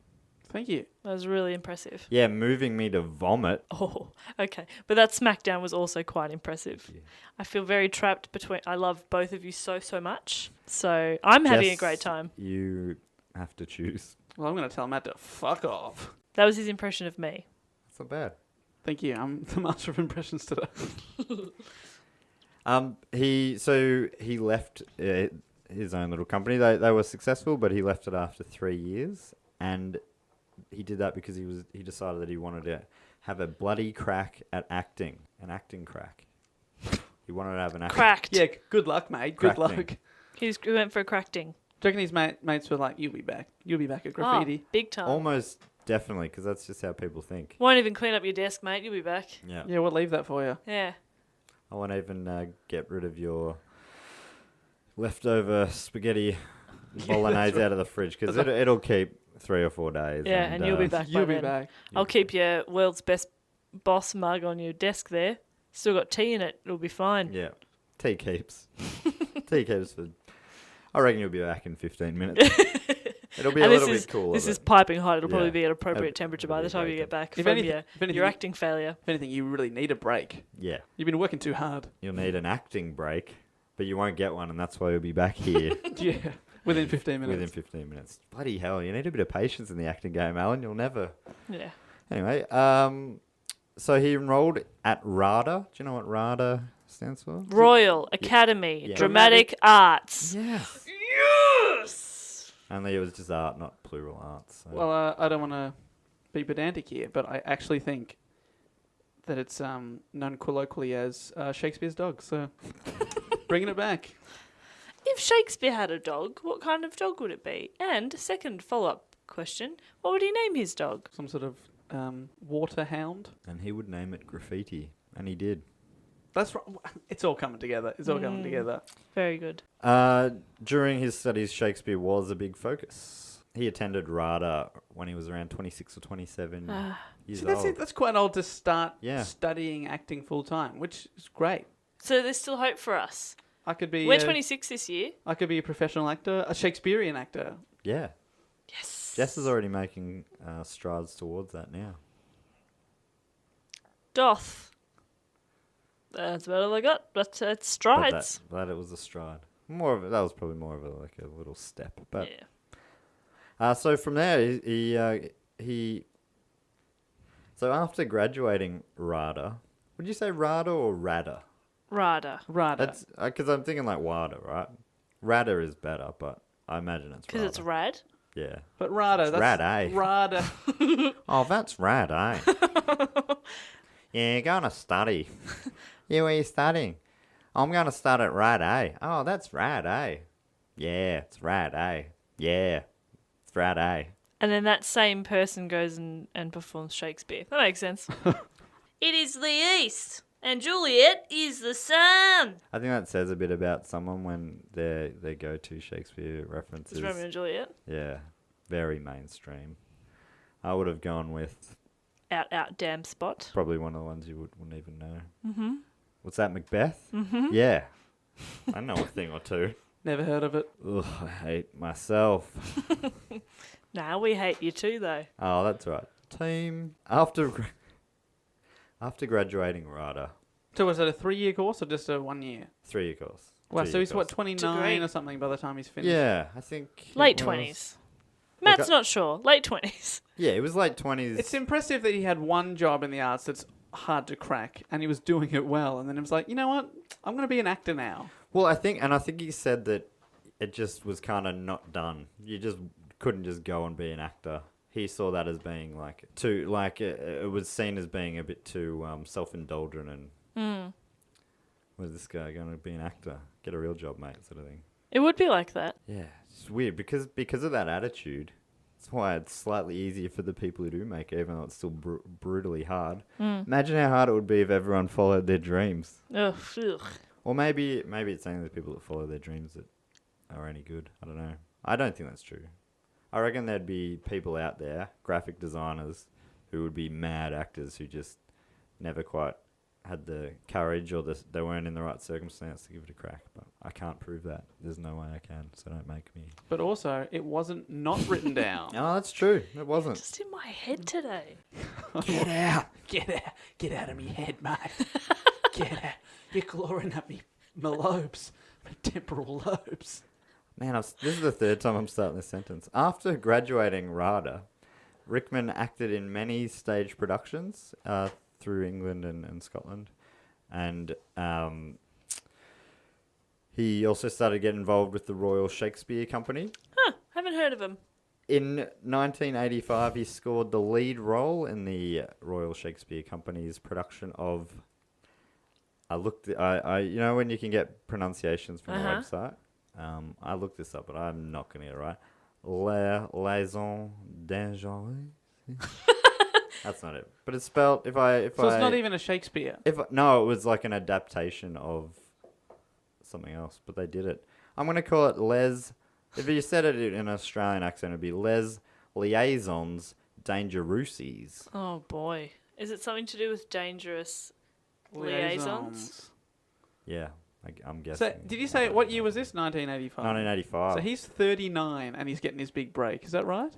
Thank you. That was really impressive. Yeah, moving me to vomit. Oh, okay. But that SmackDown was also quite impressive. Yeah. I feel very trapped between... I love both of you so, so much. So I'm having a Jess, great time. You have to choose. Well, I'm going to tell Matt to fuck off. That was his impression of me. That's not bad. Thank you. I'm the master of impressions today. He left his own little company. They were successful, but he left it after 3 years, and he did that because he decided that he wanted to have a bloody crack at acting, an acting crack. He wanted to have an acting. Cracked. Yeah, good luck, mate. Good Cracking. luck. He went for a cracking. Do you reckon his mates were like, you'll be back. You'll be back at graffiti. Oh, big time. Almost definitely, because that's just how people think. Won't even clean up your desk, mate. You'll be back. Yeah. Yeah, we'll leave that for you. Yeah. I won't even get rid of your leftover spaghetti bolognese out of the fridge, because it'll keep 3 or 4 days. Yeah, and you'll be back by You'll be then. back. I'll keep your world's best boss mug on your desk there. Still got tea in it. It'll be fine. Yeah. Tea keeps. Tea keeps for... I reckon you'll be back in 15 minutes. It'll be And a little bit cooler. This but- is piping hot. It'll probably Yeah. be at appropriate It'll temperature be by the time you great get back If from anything- your, if anything your you- acting failure. If anything, you really need a break. Yeah. You've been working too hard. You'll need an acting break, but you won't get one, and that's why you'll be back here Yeah, within 15 minutes. within 15 minutes. Bloody hell, you need a bit of patience in the acting game, Alan. You'll never... Yeah. Anyway, so he enrolled at RADA. Do you know what RADA stands for? Royal Academy Yeah. Dramatic Arts. Yes. Yes! Only it was just art, not plural arts. So. Well, I don't want to be pedantic here, but I actually think that it's known colloquially as Shakespeare's dog. So bringing it back. If Shakespeare had a dog, what kind of dog would it be? And second follow-up question, what would he name his dog? Some sort of water hound. And he would name it Graffiti, and he did. That's right. It's all coming together. It's all coming together. Very good. During his studies, Shakespeare was a big focus. He attended RADA when he was around 26 or 27 years See, that's old. it. That's quite old to start Yeah. studying acting full time, which is great. So there's still hope for us. I could be. We're 26 this year. I could be a professional actor, a Shakespearean actor. Yeah. Yes. Jess is already making strides towards that now. Doth. That's about all I got. But it's strides. But it was a stride. That was probably more of a little step. But Yeah. so from there, he. So after graduating RADA, would you say RADA or RADA? RADA. Rada. That's because I'm thinking like WADA, right? RADA is better, but I imagine it's Because RADA. it's rad. Yeah. But Rada. It's That's rad, eh? Rada. Oh, that's rad, eh? Yeah, you're going to study. Yeah, where you studying? I'm going to start at rad, eh? Oh, that's rad, eh? Yeah, it's rad, eh? Yeah, it's rad, eh? And then that same person goes and performs Shakespeare. That makes sense. It is the east, and Juliet is the sun. I think that says a bit about someone when they go to Shakespeare references. It's Romeo and Juliet. Yeah, very mainstream. I would have gone with Out, damn spot. probably one of the ones you wouldn't even know. Mm-hmm. What's that, Macbeth? Mm-hmm. Yeah. I know a thing or two. Never heard of it. Ugh, I hate myself. Nah, we hate you too, though. Oh, that's right. Team. After graduating RADA, So was it a 3-year course or just a 1 year? 3-year course. Wow, 2-year so he's what, course. 29 Degree. or something by the time he's finished? Yeah, I think. it Late was- 20s. Matt's not sure. Late 20s. Yeah, it was late 20s. It's impressive that he had one job in the arts that's hard to crack and he was doing it well. And then he was like, you know what? I'm going to be an actor now. Well, I think he said that it just was kind of not done. You just couldn't just go and be an actor. He saw that as being it was seen as being a bit too self-indulgent and where's this guy going to be an actor? Get a real job, mate, sort of thing. It would be like that. Yeah, it's weird because of that attitude. That's why it's slightly easier for the people who do make it, even though it's still brutally hard. Imagine how hard it would be if everyone followed their dreams. Ugh. Or maybe it's only the people that follow their dreams that are any good. I don't know. I don't think that's true. I reckon there'd be people out there, graphic designers, who would be mad actors who just never quite had the courage or they weren't in the right circumstance to give it a crack. But I can't prove that. There's no way I can, so don't make me. But also, it wasn't not written down. Oh, that's true. It wasn't. Just in my head today. Get out. Get out of me head, mate. Get out. You're clawing at me, my lobes, my temporal lobes. Man, this is the third time I'm starting this sentence. After graduating RADA, Rickman acted in many stage productions through England and Scotland. And he also started getting involved with the Royal Shakespeare Company. Huh, haven't heard of him. In 1985, he scored the lead role in the Royal Shakespeare Company's production of I looked. I you know when you can get pronunciations from a Uh-huh. website. I looked this up, but I'm not going to get it right. La liaison dangereuse. That's not it. But it's spelled. So it's not even a Shakespeare. No, it was like an adaptation of something else, but they did it. I'm going to call it les. If you said it in an Australian accent, it'd be les liaisons dangereuses. Oh boy, is it something to do with dangerous liaisons? Yeah, I'm So, guessing. did you say what year was this? 1985. 1985. So he's 39 and he's getting his big break. Is that right?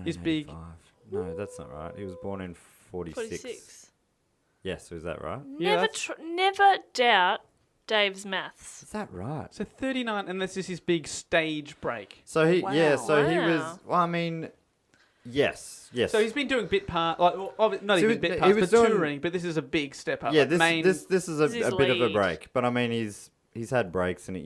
He's big. 1985. No, that's not right. He was born in 46. 46. Yes, is that right? Yeah, Never doubt Dave's maths. Is that right? So 39, and this is his big stage break. So he, yeah, Wow. so he Wow. was. Well, I mean, yes. So he's been doing bit part, like not So even he- bit he parts, was but doing- touring. But this is a big step up. Yeah, like this main, this is This is a bit of a lead. break, but I mean he's had breaks, and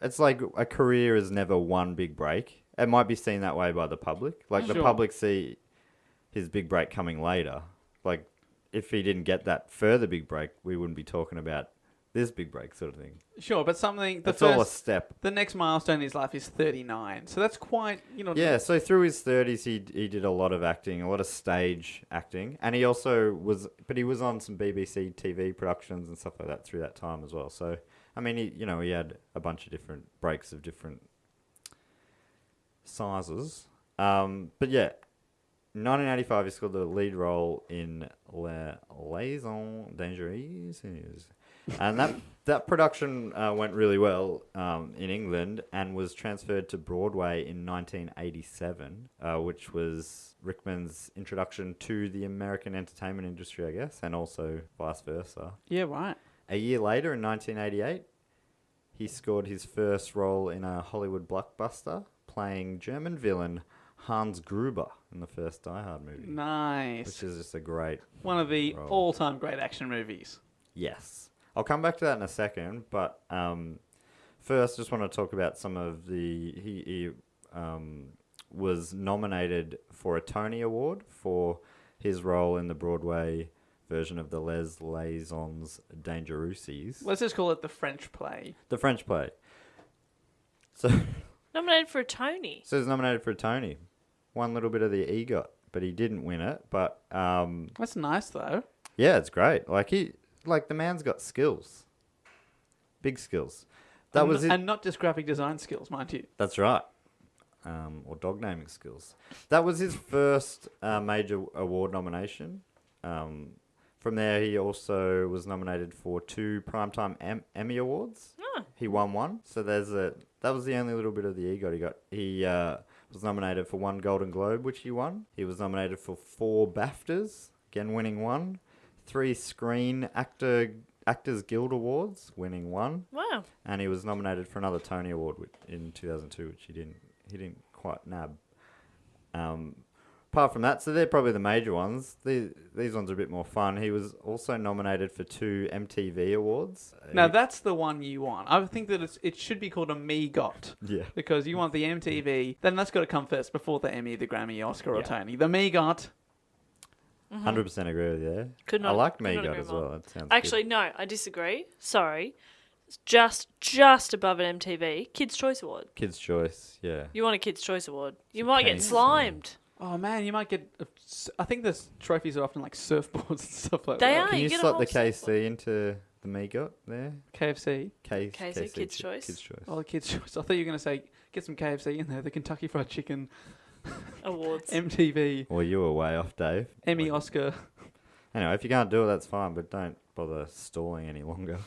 it's like a career is never one big break. It might be seen that way by the public. Like the Sure. public see his big break coming later. Like if he didn't get that further big break, we wouldn't be talking about this big break sort of thing. Sure, but something. That's all a step. The next milestone in his life is 39. So that's quite, Yeah, so through his 30s, he did a lot of acting, a lot of stage acting, and he also was on some BBC TV productions and stuff like that through that time as well. So, I mean, he had a bunch of different breaks of different sizes. But yeah, in 1985, he scored the lead role in La Liaison Dangereuse, and that production went really well in England and was transferred to Broadway in 1987, which was Rickman's introduction to the American entertainment industry, I guess, and also vice versa. Yeah, right. A year later, in 1988, he scored his first role in a Hollywood blockbuster, playing German villain Hans Gruber in the first Die Hard movie, Nice. which is just a great... One of the role. all-time great action movies. Yes. I'll come back to that in a second, but first just want to talk about some of he was nominated for a Tony Award for his role in the Broadway version of the Les Liaisons Dangereuses. Let's just call it the French play. The French play. So Nominated for a Tony. he was nominated for a Tony. One little bit of the EGOT, but he didn't win it. But That's nice, though. yeah, it's great. Like the man's got skills. Big skills. That was it. And not just graphic design skills, mind you. That's right. Or dog naming skills. That was his first major award nomination. From there, he also was nominated for 2 Primetime Emmy Awards. Oh. He won one. So that was the only little bit of the EGOT he got. He was nominated for 1 Golden Globe, which he won. He was nominated for 4 BAFTAs, again winning 1. 3 Screen Actors Guild Awards, winning 1. Wow. And he was nominated for another Tony Award in 2002, which he didn't quite nab. Apart from that, so they're probably the major ones. These ones are a bit more fun. He was also nominated for 2 MTV Awards. Now, that's the one you want. I think that it should be called a MEGOT. Yeah. Because you want the MTV, then that's got to come first before the Emmy, the Grammy, Oscar, or Yeah. Tony. The MEGOT. 100% agree with you. Could I not- like could not MEGOT agree as more. well. That sounds Actually, good. no, I disagree. Sorry. It's just above an MTV. Kids' Choice Award. Kids' Choice, yeah. You want a Kids' Choice Award. You might get pain. slimed. Oh, man, you might get... I think the trophies are often like surfboards and stuff like They that. are. Can you you get a slot the whole KC surfboard. into the MEGOT there? KFC. KC, Kids' Choice. Kids' Choice. Oh, the Kids' Choice. I thought you were going to say, get some KFC in there. The Kentucky Fried Chicken, Awards. MTV, Well, you were way off, Dave. Emmy, Like- Oscar. Anyway, if you can't do it, that's fine, but don't bother stalling any longer.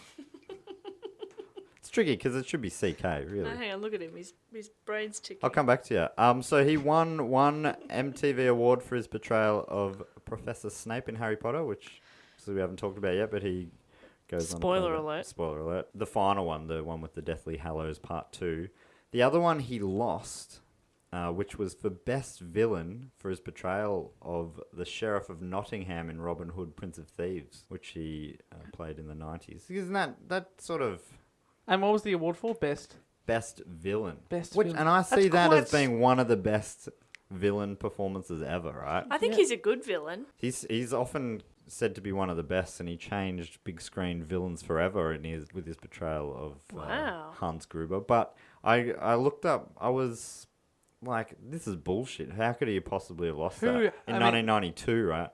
It's tricky because it should be CK, really. No, hang on, look at him. His brain's ticking. I'll come back to you. So he won 1 MTV award for his portrayal of Professor Snape in Harry Potter, which so we haven't talked about yet, but he goes on. to play Spoiler that. alert. Spoiler alert. The final one, the one with the Deathly Hallows Part 2. The other one he lost, which was for Best Villain for his portrayal of the Sheriff of Nottingham in Robin Hood, Prince of Thieves, which he played in the 90s. Isn't that sort of And what was the award for? Best Villain? Villain. And I see That's that quite as being one of the best villain performances ever, right? I think Yeah. he's a good villain. He's often said to be one of the best, and he changed big screen villains forever with his portrayal of Wow. Hans Gruber. But I looked up. I was like, this is bullshit. How could he possibly have lost that in 1992, right?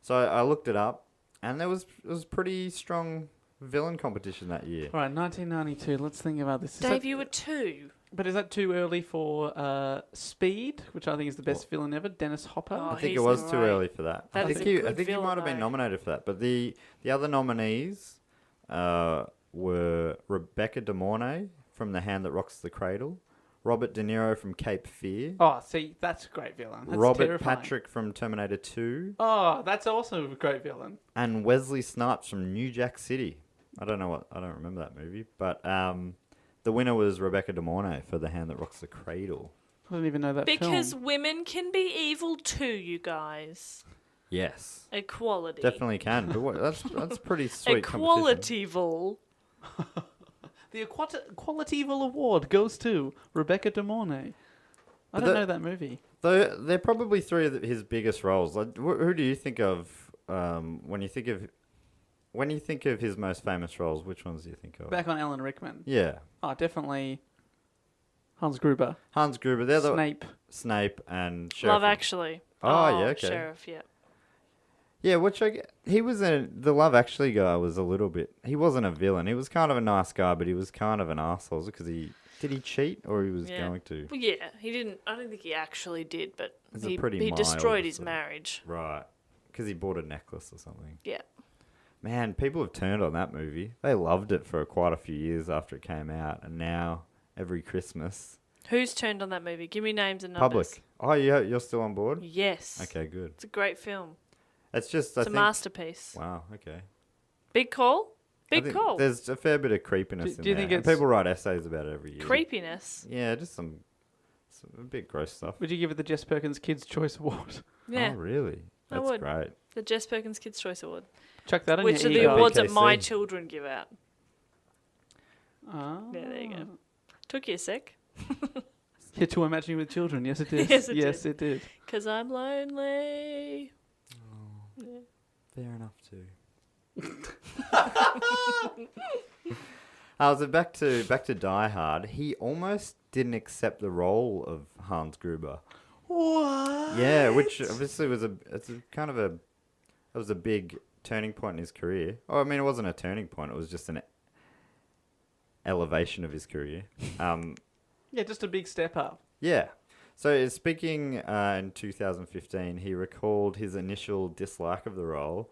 So I looked it up, and it was pretty strong villain competition that year. All right, 1992. Let's think about this. Dave, you were 2. But is that too early for Speed, which I think is the best villain ever? Dennis Hopper. Oh, I think he's it was too great. early for that. That I is think a he good villain, might have been though. nominated for that. But the other nominees were Rebecca De Mornay from The Hand That Rocks the Cradle, Robert De Niro from Cape Fear, Oh, see, that's a great villain. That's Robert terrifying. Patrick from Terminator 2, Oh, that's also a great villain. and Wesley Snipes from New Jack City. I don't remember that movie, but the winner was Rebecca De Mornay for The Hand That Rocks the Cradle. I didn't even know that Because film. women can be evil too, you guys. Yes, Equality. definitely can. But that's pretty sweet competition. Equality-val. The Qualityville Award goes to Rebecca De Mornay. I But don't know that movie. They're probably three of his biggest roles. Like, who do you think of when you think of his most famous roles? Which ones do you think of? Back on Alan Rickman. Yeah, Oh, definitely Hans Gruber. Hans Gruber. They're Snape. and Sheriff. Love Actually. Oh, yeah, okay. Sheriff, yeah. Yeah, he was the Love Actually guy was a little bit. He wasn't a villain. He was kind of a nice guy, but he was kind of an arsehole because did he cheat or he was Yeah. going to? Well, yeah, he didn't. I don't think he actually did, but It's a he pretty destroyed mild his sort of- marriage. Right, because he bought a necklace or something. Yeah. Man, people have turned on that movie. They loved it for quite a few years after it came out, and now every Christmas. Who's turned on that movie? Give me names and numbers. Public. Oh, you're still on board? Yes. Okay, good. It's a great film. It's just, It's a masterpiece. Wow, okay. Big call? I Big think call. There's a fair bit of creepiness Do in you there. think and it's- people write essays about it every year. Creepiness. Yeah, just some a bit gross stuff. Would you give it the Jess Perkins Kids' Choice Award? Yeah. Oh, really? I That's would. great. The Jess Perkins Kids' Choice Award. Chuck that on Which are your the ego. awards that BKC. my children give out. Ah. Yeah, there you go. Took you a sec. Yeah, to Imagining with Children. Yes, it did. Yes, it yes, did. it did. Because I'm lonely. Yeah. Fair enough too. So back to Die Hard. He almost didn't accept the role of Hans Gruber. What? Yeah, which obviously was a big turning point in his career. Oh, I mean, it wasn't a turning point. It was just an elevation of his career. Yeah, just a big step up. Yeah. So speaking in 2015, he recalled his initial dislike of the role.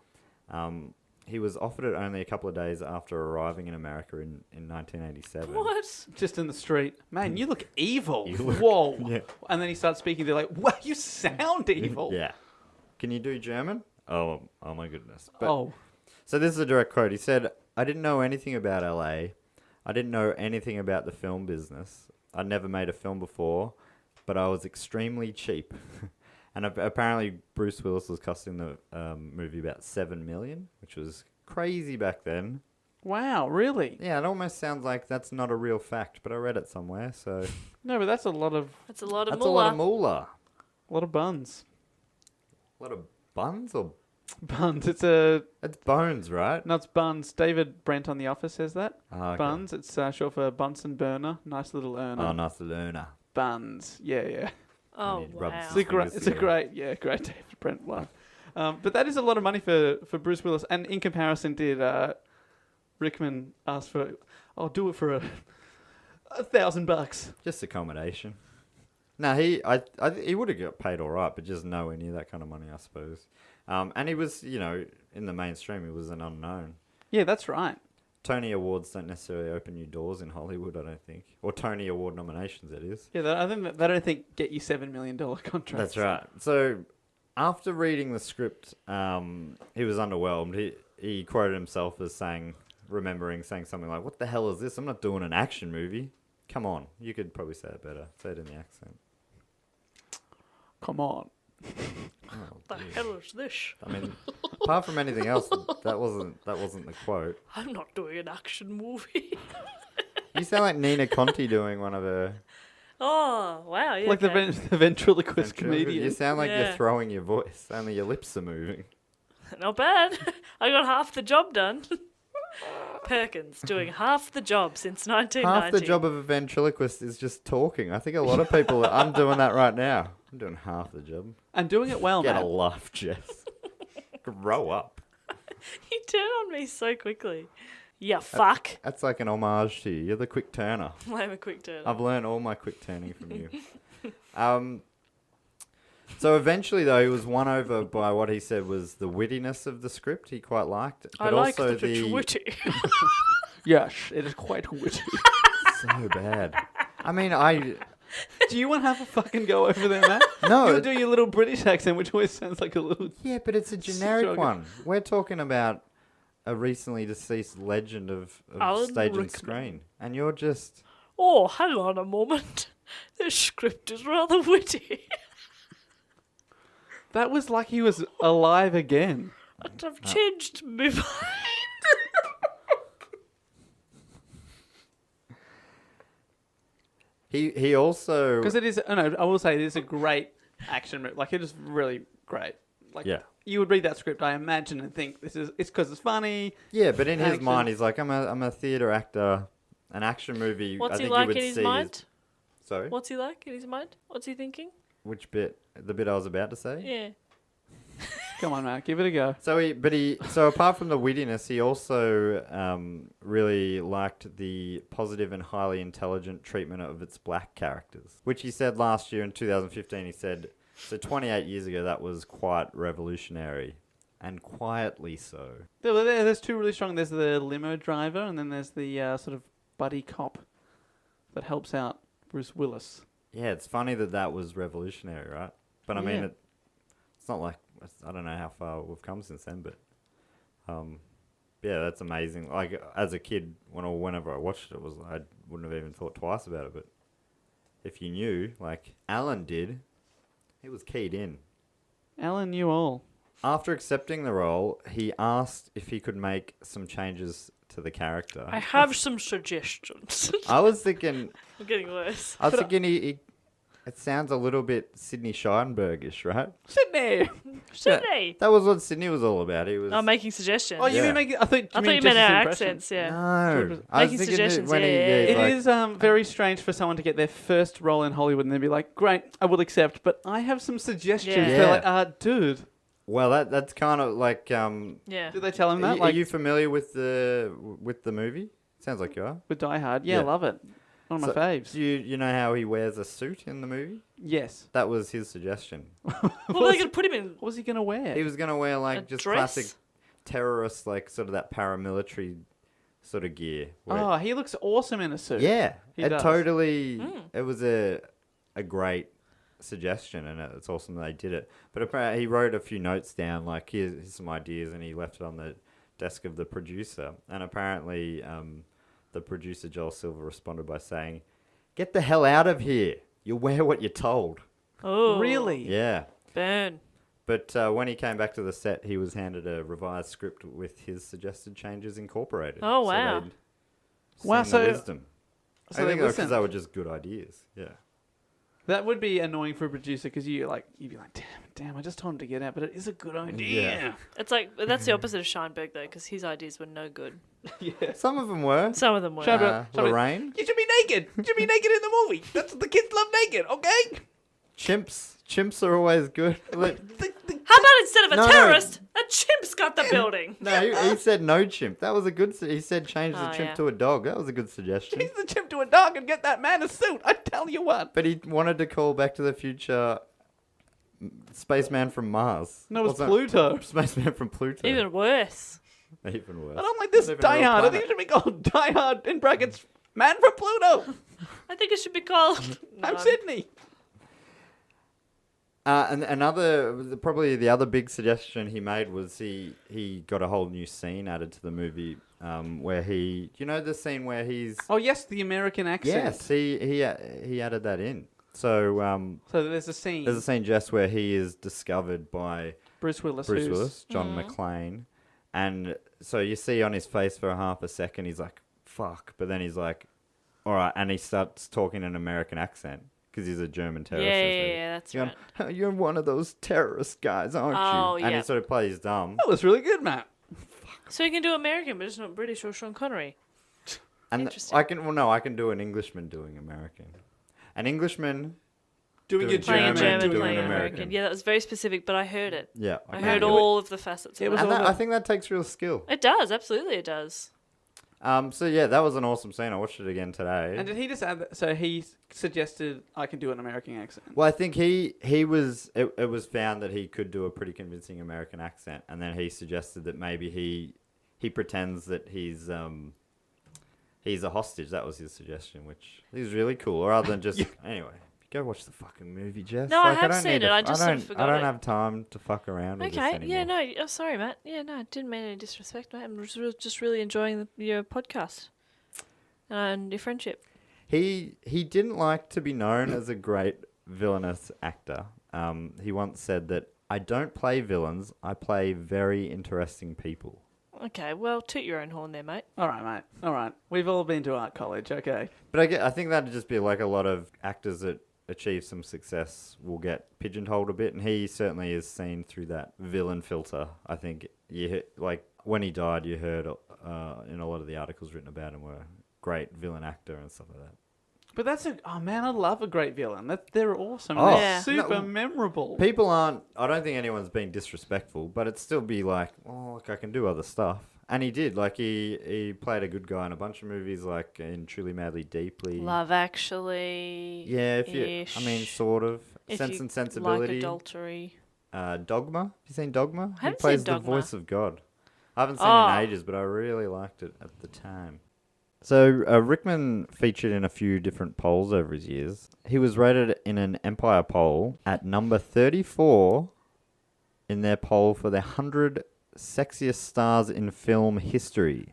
He was offered it only a couple of days after arriving in America in 1987. What? Just in the street. Man, you look evil. You look- Whoa. Yeah. And then he starts speaking. They're like, wow, you sound evil. Yeah. Can you do German? Oh my goodness. But, Oh. So this is a direct quote. He said, "I didn't know anything about LA. I didn't know anything about the film business. I'd never made a film before, but I was extremely cheap." And apparently Bruce Willis was costing the movie about $7 million, which was crazy back then. Wow, really? Yeah, it almost sounds like that's not a real fact, but I read it somewhere, so No, but that's a lot of That's a lot of that's a lot of moolah. moolah. buns. A lot of buns or Buns. It's bones, right? no, it's buns. David Brent on The Office says that. Ah, okay. Buns. It's short for Bunsen burner. Nice little earner. Oh, nice learner. Buns. Yeah, yeah. Oh, And he rubs wow. It's a great, fingers it's a together. great David Brent one. But that is a lot of money for Bruce Willis. And in comparison, did Rickman ask for? I'll do it for $1,000. Just accommodation. No, he would have got paid all right, but just nowhere near that kind of money, I suppose. And he was, in the mainstream, he was an unknown. Yeah, that's right. Tony Awards don't necessarily open you doors in Hollywood, I don't think. Or Tony Award nominations, that is. Yeah, I think they don't think get you $7 million contracts. That's right. So, after reading the script, he was underwhelmed. He quoted himself as remembering saying something like, "What the hell is this? I'm not doing an action movie. Come on." You could probably say it better. Say it in the accent. Come on. Oh, The dear. hell is this? I mean, apart from anything else, that wasn't the quote. I'm not doing an action movie. You sound like Nina Conti doing one of her Oh, wow. Yeah, Like okay. the ventriloquist ventriloquism. comedian. You sound like Yeah. you're throwing your voice, only your lips are moving. Not bad. I got half the job done. Perkins doing half the job since 1990. Half the job of a ventriloquist is just talking. I think a lot of people. I'm doing that right now. I'm doing half the job. And doing it well, Get man. a life, Jess. Grow up. You turn on me so quickly. Yeah, fuck. That's like an homage to you. You're the quick turner. I'm a quick turn. I've learned all my quick turning from you. So eventually, though, he was won over by what he said was the wittiness of the script. He quite liked it, but I like also that it's witty. Yes, it is quite witty. so bad. I mean, Do you want to have a fucking go over there, Matt? no. You do your little British accent, which always sounds like a little... Yeah, but it's a generic Struggle. one. We're talking about a recently deceased legend of Alan stage and Rickman. screen, and you're just Oh, hang on a moment. This script is rather witty. That was like he was alive again. I've changed my mind. he also Because it is... No, I will say it is a great action movie. Like, it is really great. Like, Yeah. you would read that script, I imagine, and think it's because it's funny. yeah, but in his action. mind, he's like, I'm a theatre actor, an action movie. What's I he think like you would in his see mind? Sorry, What's he like in his mind? What's he thinking? which bit? The bit I was about to say. Yeah. Come on, Matt, give it a go. So apart from the wittiness, he also really liked the positive and highly intelligent treatment of its black characters, which he said last year in 2015. He said, so 28 years ago, that was quite revolutionary, and quietly so. There's two really strong. There's the limo driver, and then there's the sort of buddy cop that helps out Bruce Willis. Yeah, it's funny that was revolutionary, right? But I mean, Yeah. it's not like, I don't know how far we've come since then, but yeah, that's amazing. Like, as a kid, whenever I watched it, I wouldn't have even thought twice about it. But if you knew, like Alan did, he was keyed in. Alan knew all. After accepting the role, he asked if he could make some changes to the character. I have some suggestions. I was thinking, I'm getting worse. it sounds a little bit Sydney Scheinberg-ish, right? Sydney! Sydney. That was what Sydney was all about. He was. I'm making suggestions. Oh, you Yeah. mean making... I thought you meant Jess's our impression. accents, yeah. No, I was Making thinking suggestions, when yeah, he's It like, is very strange for someone to get their first role in Hollywood and then be like, great, I will accept, but I have some suggestions. Yeah. They're like, dude. well, that's kind of like. Yeah. Did they tell him Are, that? you, Like, are you familiar with the movie? Sounds like you are. with Die Hard? Yeah, Yeah. love it. One of So, my faves. Do you know how he wears a suit in the movie? Yes. That was his suggestion. What are they going to put him in? What was he going to wear? He was gonna wear A like just dress? classic terrorist, like sort of that paramilitary sort of gear. where- Oh, he looks awesome in a suit. yeah, he it does. totally. It was a great suggestion, and it's awesome that they did it. But apparently, he wrote a few notes down, like here's some ideas, and he left it on the desk of the producer. And apparently, the producer Joel Silver responded by saying, "Get the hell out of here! You wear what you're told." Oh. Really? Yeah. Burn. But when he came back to the set, he was handed a revised script with his suggested changes incorporated. Oh, wow. they'd Wow, seen so- the wisdom. so I they think because listened. they were just good ideas. Yeah. That would be annoying for a producer because you'd be like, damn, I just told him to get out, but it is a good idea. Yeah. It's like, that's the opposite of Scheinberg, though, because his ideas were no good. Yeah. Some of them were. Some of them were. Scheinberg- Lorraine. You should be naked. You should be naked in the movie. That's what the kids love naked, okay? Chimps are always good. How about instead of a No, no. terrorist, a chimp's got the building? No, he said no chimp. That was a good. He said change the Oh, chimp yeah. to a dog. That was a good suggestion. Change the chimp to a dog and get that man a suit. I tell you what. But he wanted to call Back to the Future Spaceman from Mars. No, it was Wasn't Pluto. Spaceman from Pluto. Even worse. Even worse. I don't like this Not even Die a real Hard. I think planet. it should be called Die Hard in brackets. Man from Pluto. I think it should be called... I'm No. Sydney. And probably the other big suggestion he made was he got a whole new scene added to the movie where you know the scene where he's Oh yes, the American accent. yes he added that in. So So there's a scene. there's a scene just where he is discovered by Bruce Willis. Bruce who's- Willis, John McClane, and so you see on his face for half a second he's like fuck, but then he's like all right, and he starts talking in an American accent. because he's a German Yeah, terrorist. that's You're right. going, "You're one of those terrorist guys, aren't Oh, you?" And yeah. he sort of plays dumb. That was really good, Matt. So you can do American, but it's not British or Sean Connery. And Interesting. I can do an Englishman doing American. An Englishman. Doing Doing a Playing a German, German, doing playing an an American. American. Yeah, that was very specific, but I heard it. Yeah. I okay. heard it all of the facets it of was it. And all I think that takes real skill. It does, absolutely it does. So yeah, that was an awesome scene. I watched it again today. And did he just add that? So he suggested I can do an American accent. Well, I think he was it was found that he could do a pretty convincing American accent, and then he suggested that maybe he pretends that he's a hostage. That was his suggestion, which is really cool. Rather than just anyway, go watch the fucking movie, Jess. No, I have don't seen need it. to- I just sort of I forgot don't it. have time to fuck around with this Okay, anymore. yeah, no, oh, sorry, Matt. Yeah, no, I didn't mean any disrespect, mate. I'm just really enjoying your podcast and your friendship. He didn't like to be known as a great villainous actor. He once said that I don't play villains. I play very interesting people. Okay, well, toot your own horn there, mate. All right, mate. All right. We've all been to art college. Okay. But I think that'd just be like a lot of actors that achieve some success will get pigeonholed a bit, and he certainly is seen through that villain filter. I think like when he died, you heard in a lot of the articles written about him were great villain actor and stuff like that. But oh man, I love a great villain. They're awesome. Oh, They're yeah. super No, memorable. People aren't. I don't think anyone's being disrespectful, but it'd still be like, oh, look, I can do other stuff. And he did. Like he played a good guy in a bunch of movies, like in Truly Madly Deeply. Love Actually. Yeah, ish. sort of. If Sense you and Sensibility. Like Adultery. Dogma. Have you seen Dogma? I haven't He plays seen the Dogma. voice of God. I haven't seen it in ages, but I really liked it at the time. So Rickman featured in a few different polls over his years. He was rated in an Empire poll at number 34 in their poll for the 100 sexiest stars in film history.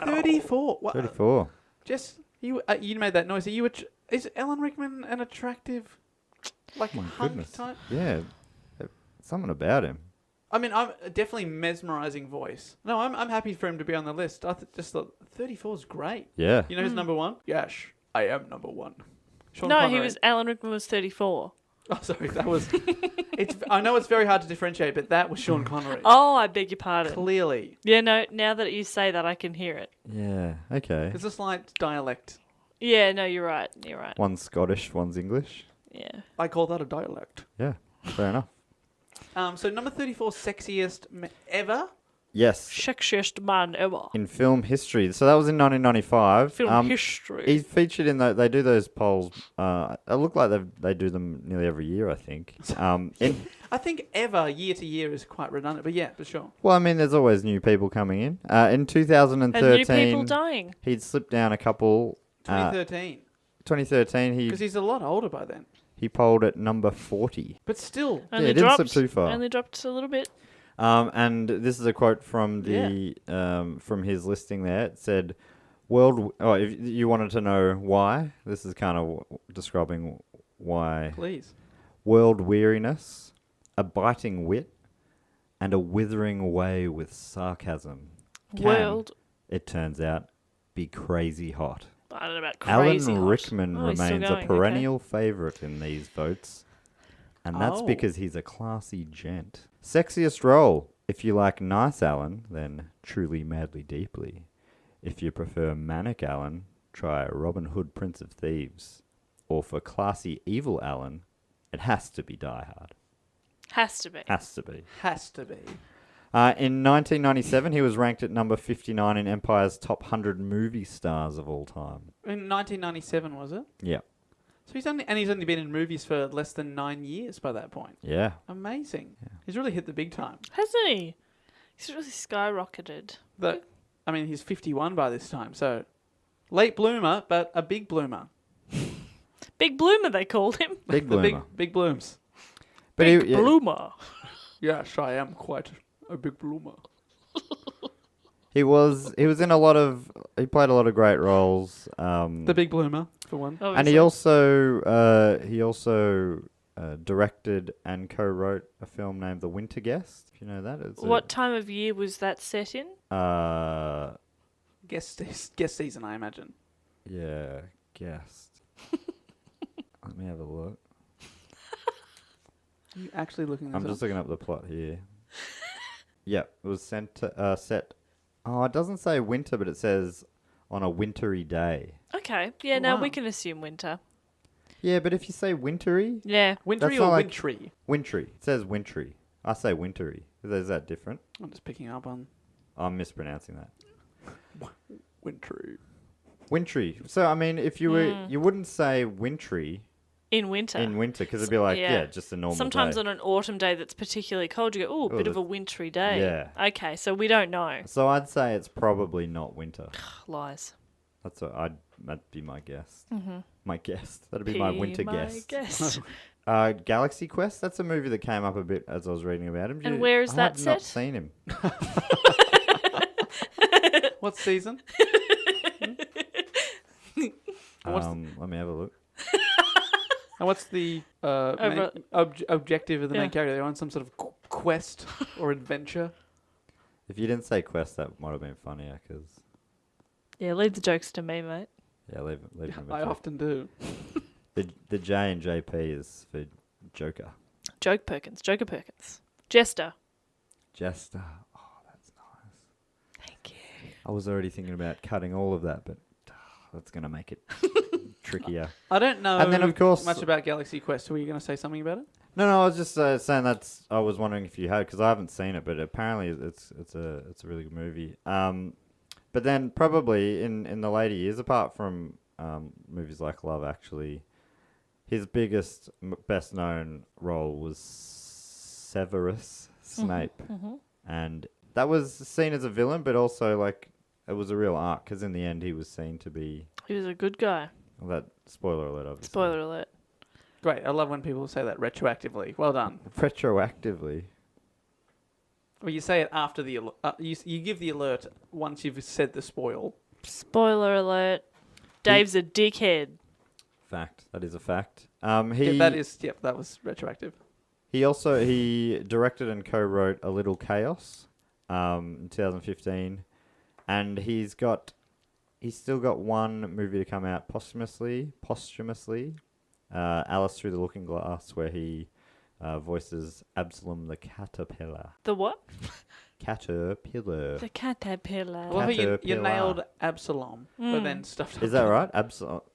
34. What? 34. Jess, you made that noise. Is Alan Rickman an attractive, like My hunk goodness. type? Yeah. Something about him. I mean, I'm definitely mesmerizing voice. No, I'm happy for him to be on the list. I just thought 34 is great. Yeah. You know who's number one? Yes, I am number one. Sean No, Connery. Alan Rickman was 34. Oh, sorry, that was. I know it's very hard to differentiate, but that was Sean Connery. Oh, I beg your pardon. Clearly, Yeah, no, now that you say that, I can hear it. Yeah. Okay. there's a slight dialect. Yeah, no, you're right. You're right. One's Scottish, one's English. Yeah. I call that a dialect. Yeah. Fair enough. So number 34, sexiest ever. Yes. Sexiest man ever. In film history. So that was in 1995. Film history. He's featured in they do those polls. It look like they do them nearly every year, I think. I think ever year to year is quite redundant, but yeah, for sure. Well, I mean, there's always new people coming in. In And 2013, new people dying. he'd slipped down a couple. 2013, 2013, because he's a lot older by then. he polled at number 40. But still, Yeah, it didn't slip too far. Only dropped a little bit. And this is a quote from from his listing there. It said, if you wanted to know why, this is kind of describing why. please. World weariness, a biting wit, and a withering way with sarcasm. It turns out, be crazy hot. I don't know about crazy Alan hot. Rickman Oh, he's still remains a going, perennial favourite in these votes. And that's Oh. because he's a classy gent. Sexiest role. If you like nice Alan, then Truly Madly Deeply. If you prefer manic Alan, try Robin Hood Prince of Thieves. Or for classy evil Alan, it has to be Die Hard. Has to be. Has to be. Has to be. In 1997, he was ranked at number 59 in Empire's top 100 movie stars of all time. In 1997, was it? Yeah. So he's only been in movies for less than 9 years by that point. Yeah. Amazing. He's really hit the big time. Hasn't he? He's really skyrocketed. He's 51 by this time, so late bloomer, but a big bloomer. Big Bloomer, they called him. Big The bloomer. big blooms. But Big Bloomer. Yes, I am quite a big bloomer. he was in a lot of he played a lot of great roles. The big bloomer, for one. And he also directed and co-wrote a film named The Winter Guest. If you know that, What time of year was that set in? Guest season, I imagine. Yeah, Guest. Let me have a look. Are you actually looking this I'm up? just looking up the plot here. Yep, it was set. Oh, it doesn't say winter, but it says on a wintry day. Okay. Yeah, no, we Wow. can assume winter. Yeah, but if you say wintry, Yeah. Wintry That's or not like- wintry? wintry. It says wintry. I say wintry. Is that different? I'm just picking up on I'm mispronouncing that. wintry. Wintry. So I mean, if you were, you wouldn't say wintry In winter. in winter because it'd be like, yeah. just a normal Sometimes day. on an autumn day that's particularly cold, you go, oh, a bit of a wintry day. Yeah. Okay, so we don't know. So I'd say it's probably not winter. Lies. That'd be my guess. Mm-hmm. My guess. That'd be my winter guess. guess. Galaxy Quest. That's a movie that came up a bit as I was reading about him. And where is that I've not set? seen him. What season? Let me have a look. And what's the objective of the main character? They're on some sort of quest or adventure. If you didn't say Quest, that might have been funnier because Yeah, leave the jokes to me, mate. leave him. I often do. The J and JP is for Joker. Joker Perkins. Jester. Jester. Oh, that's nice. Thank you. I was already thinking about cutting all of that, but that's going to make it trickier. I don't know And then, of course- much about Galaxy Quest. Were you going to say something about it? No, I was just saying I was wondering if you had, because I haven't seen it, but apparently it's a really good movie. But then probably in the later years, apart from movies like Love Actually, his biggest, best known role was Severus Snape, and that was seen as a villain, but also like it was a real arc because in the end he was seen to be. He was a good guy. Well, that spoiler alert, obviously. Spoiler alert. Great. I love when people say that retroactively. Well done. Retroactively. Well, you say it after the you give the alert once you've said the spoil. Spoiler alert. Dave's a dickhead. Fact. That is a fact. That was retroactive. He directed and co-wrote A Little Chaos in 2015, and he's still got one movie to come out posthumously, Alice Through the Looking Glass, where he voices Absalom the Caterpillar. The what? Caterpillar. The caterpillar. Well, you Caterpillar. nailed Absalom, but then stuffed up. Is that right?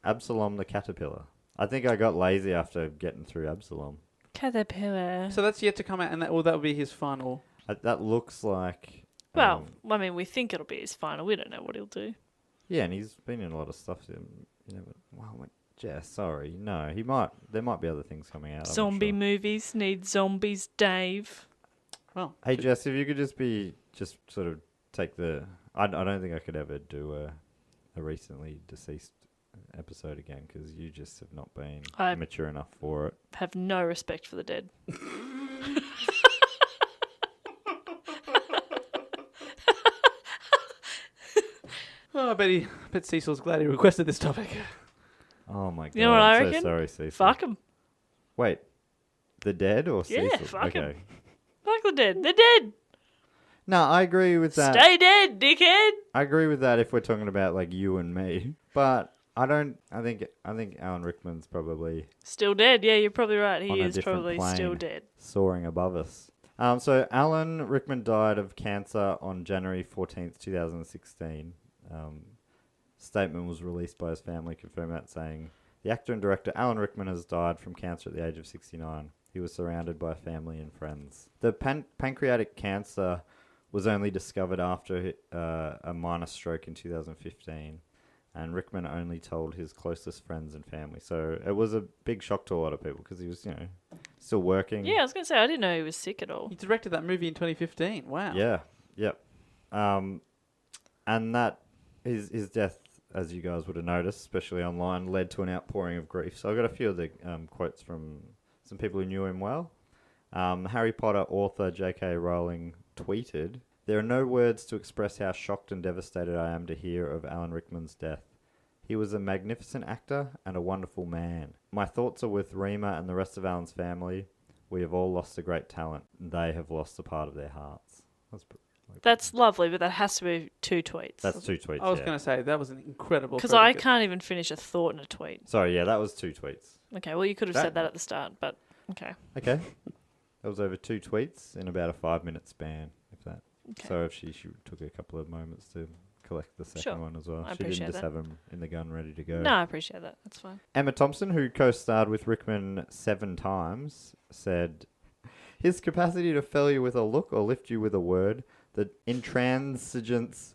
Absalom the Caterpillar. I think I got lazy after getting through Absalom. Caterpillar. So that's yet to come out, and that would be his final. That looks like. Well, I mean, we think it'll be his final. We don't know what he'll do. Yeah, and he's been in a lot of stuff. But, Jess, sorry, no, he might. There might be other things coming out. I'm not Zombie sure. movies need zombies, Dave. Well, Hey Jess, if you could just sort of take the. I don't think I could ever do a recently deceased episode again because you just have not been mature enough for it. Have no respect for the dead. I bet Cecil's glad he requested this topic. Oh my god! You know what I I'm reckon? so sorry, Cecil. Fuck them. Wait, the dead or Yeah, Cecil? fuck 'em. Okay. Fuck the dead. They're dead. No, I agree with that. Stay dead, dickhead. I agree with that if we're talking about like you and me, but I don't. I think Alan Rickman's probably Still dead. Yeah, you're probably right. On He a is different probably still plane. dead. soaring above us. So Alan Rickman died of cancer on January 14th, 2016. Statement was released by his family confirming that, saying, "The actor and director Alan Rickman has died from cancer at the age of 69. He was surrounded by family and friends." The pancreatic cancer was only discovered after a minor stroke in 2015, and Rickman only told his closest friends and family. So it was a big shock to a lot of people because he was, still working. Yeah, I was going to say, I didn't know he was sick at all. He directed that movie in 2015. Wow. Yeah, yep. And that his death, as you guys would have noticed, especially online, led to an outpouring of grief. So I got a few of the quotes from some people who knew him well. Harry Potter author J.K. Rowling tweeted, "There are no words to express how shocked and devastated I am to hear of Alan Rickman's death. He was a magnificent actor and a wonderful man. My thoughts are with Rima and the rest of Alan's family. We have all lost a great talent. They have lost a part of their hearts." That's lovely, but that has to be 2 tweets. That's 2 tweets. I was going to say that was an incredible. Because I can't even finish a thought in a tweet. Sorry, yeah, that was 2 tweets. Okay, well, you could have That- said that at the start, but okay. Okay. That was over 2 tweets in about a 5-minute span, if that. Okay. So if she took a couple of moments to collect the second Sure. one as well. I She didn't appreciate just that. have them in the gun ready to go. No, I appreciate that. That's fine. Emma Thompson, who co-starred with Rickman 7 times, said, his capacity to fell you with a look or lift you with a word, the intransigence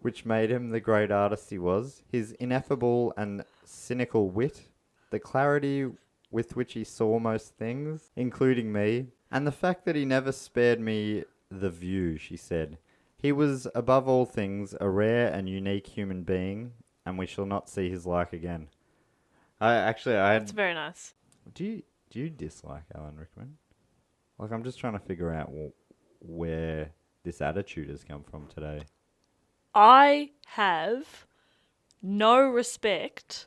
which made him the great artist he was, his ineffable and cynical wit, the clarity with which he saw most things, including me, and the fact that he never spared me the view, she said. He was, above all things, a rare and unique human being, and we shall not see his like again. I had... It's very nice. Do you dislike Alan Rickman? Like, I'm just trying to figure out where this attitude has come from today. I have no respect.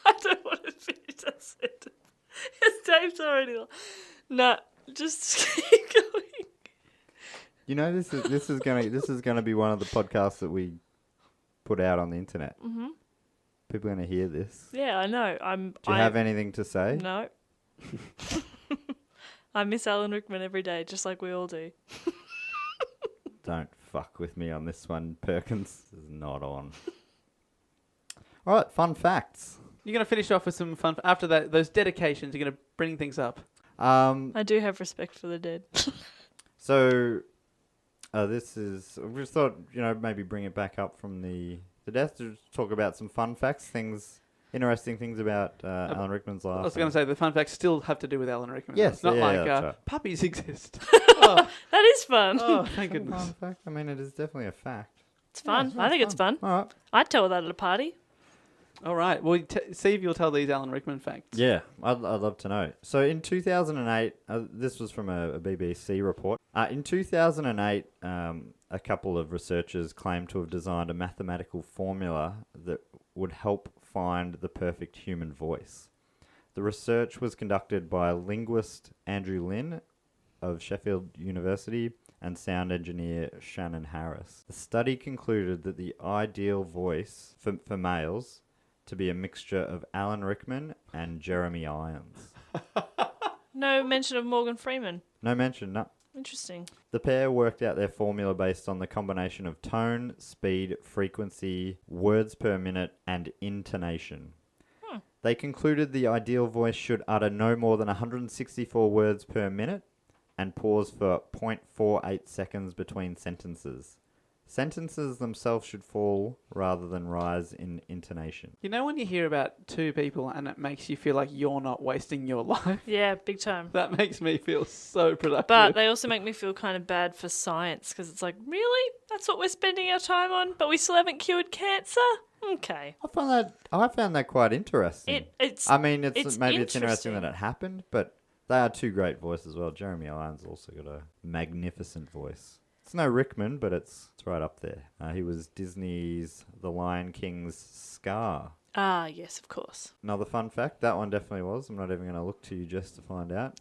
I don't want to finish that sentence. It's Dave's already. No, just keep going. You know, this is gonna be one of the podcasts that we put out on the internet. Mm-hmm. People are gonna hear this. Yeah, I know. Do you have anything to say? No. I miss Alan Rickman every day, just like we all do. Don't fuck with me on this one, Perkins. This is not on. All right, fun facts. You're going to finish off with some fun... After that, those dedications, you're going to bring things up. I do have respect for the dead. So, this is... We just thought, maybe bring it back up from the death to talk about some fun facts, interesting things about Alan Rickman's life. I was going to say, the fun facts still have to do with Alan Rickman. Yes, It's not yeah, like that's right. puppies exist. Oh, That is fun. oh, thank Fun goodness. fact? I mean, it is definitely a fact. It's fun. Yeah, I think it's fun. All right. I'd tell that at a party. All right. Well, see if you'll tell these Alan Rickman facts. Yeah, I'd love to know. So in 2008, this was from a BBC report. In 2008, a couple of researchers claimed to have designed a mathematical formula that would help find the perfect human voice. The research was conducted by linguist Andrew Lynn of Sheffield University and sound engineer Shannon Harris. The study concluded that the ideal voice for males to be a mixture of Alan Rickman and Jeremy Irons. No mention of Morgan Freeman. No mention, no. Interesting. The pair worked out their formula based on the combination of tone, speed, frequency, words per minute, and intonation. They concluded the ideal voice should utter no more than 164 words per minute and pause for 0.48 seconds between sentences. Sentences themselves should fall rather than rise in intonation. You know when you hear about two people and it makes you feel like you're not wasting your life? Yeah, big time. That makes me feel so productive. But they also make me feel kind of bad for science because it's like, really? That's what we're spending our time on? But we still haven't cured cancer? Okay. I found that quite interesting. It's I mean, it's interesting. interesting that it happened, but they are two great voices as well. Jeremy Irons also got a magnificent voice. It's no Rickman, but it's right up there. He was Disney's The Lion King's Scar. Ah, yes, of course. Another fun fact, that one definitely was. I'm not even going to look to you just to find out.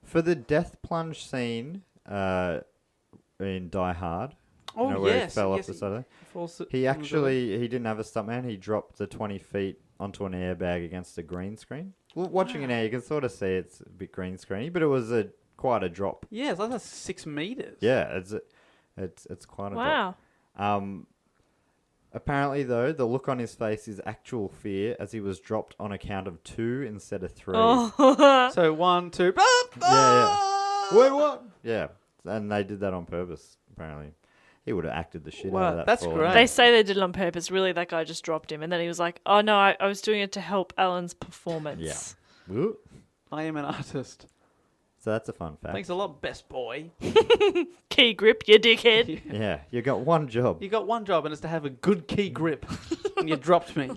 For the death plunge scene in Die Hard, where he fell off the side of it, he didn't have a stuntman. He dropped the 20 feet onto an airbag against a green screen. Well, watching it now, you can sort of see it's a bit green screeny, but it was quite a drop. Yeah, it's like that's 6 meters. Yeah, it's quite a drop. Wow. Apparently, though, the look on his face is actual fear as he was dropped on a count of 2 instead of 3. Oh. So 1, 2. Yeah. Wait, what? Yeah, and they did that on purpose, apparently. He would have acted the shit out of that. That's fall. great. They say they did it on purpose. Really, that guy just dropped him. And then he was like, oh, no, I was doing it to help Alan's performance. Yeah. Ooh. I am an artist. So that's a fun fact. Thanks a lot, best boy. Key grip, you dickhead. Yeah, you got one job. You got one job, and it's to have a good key grip. And you dropped me.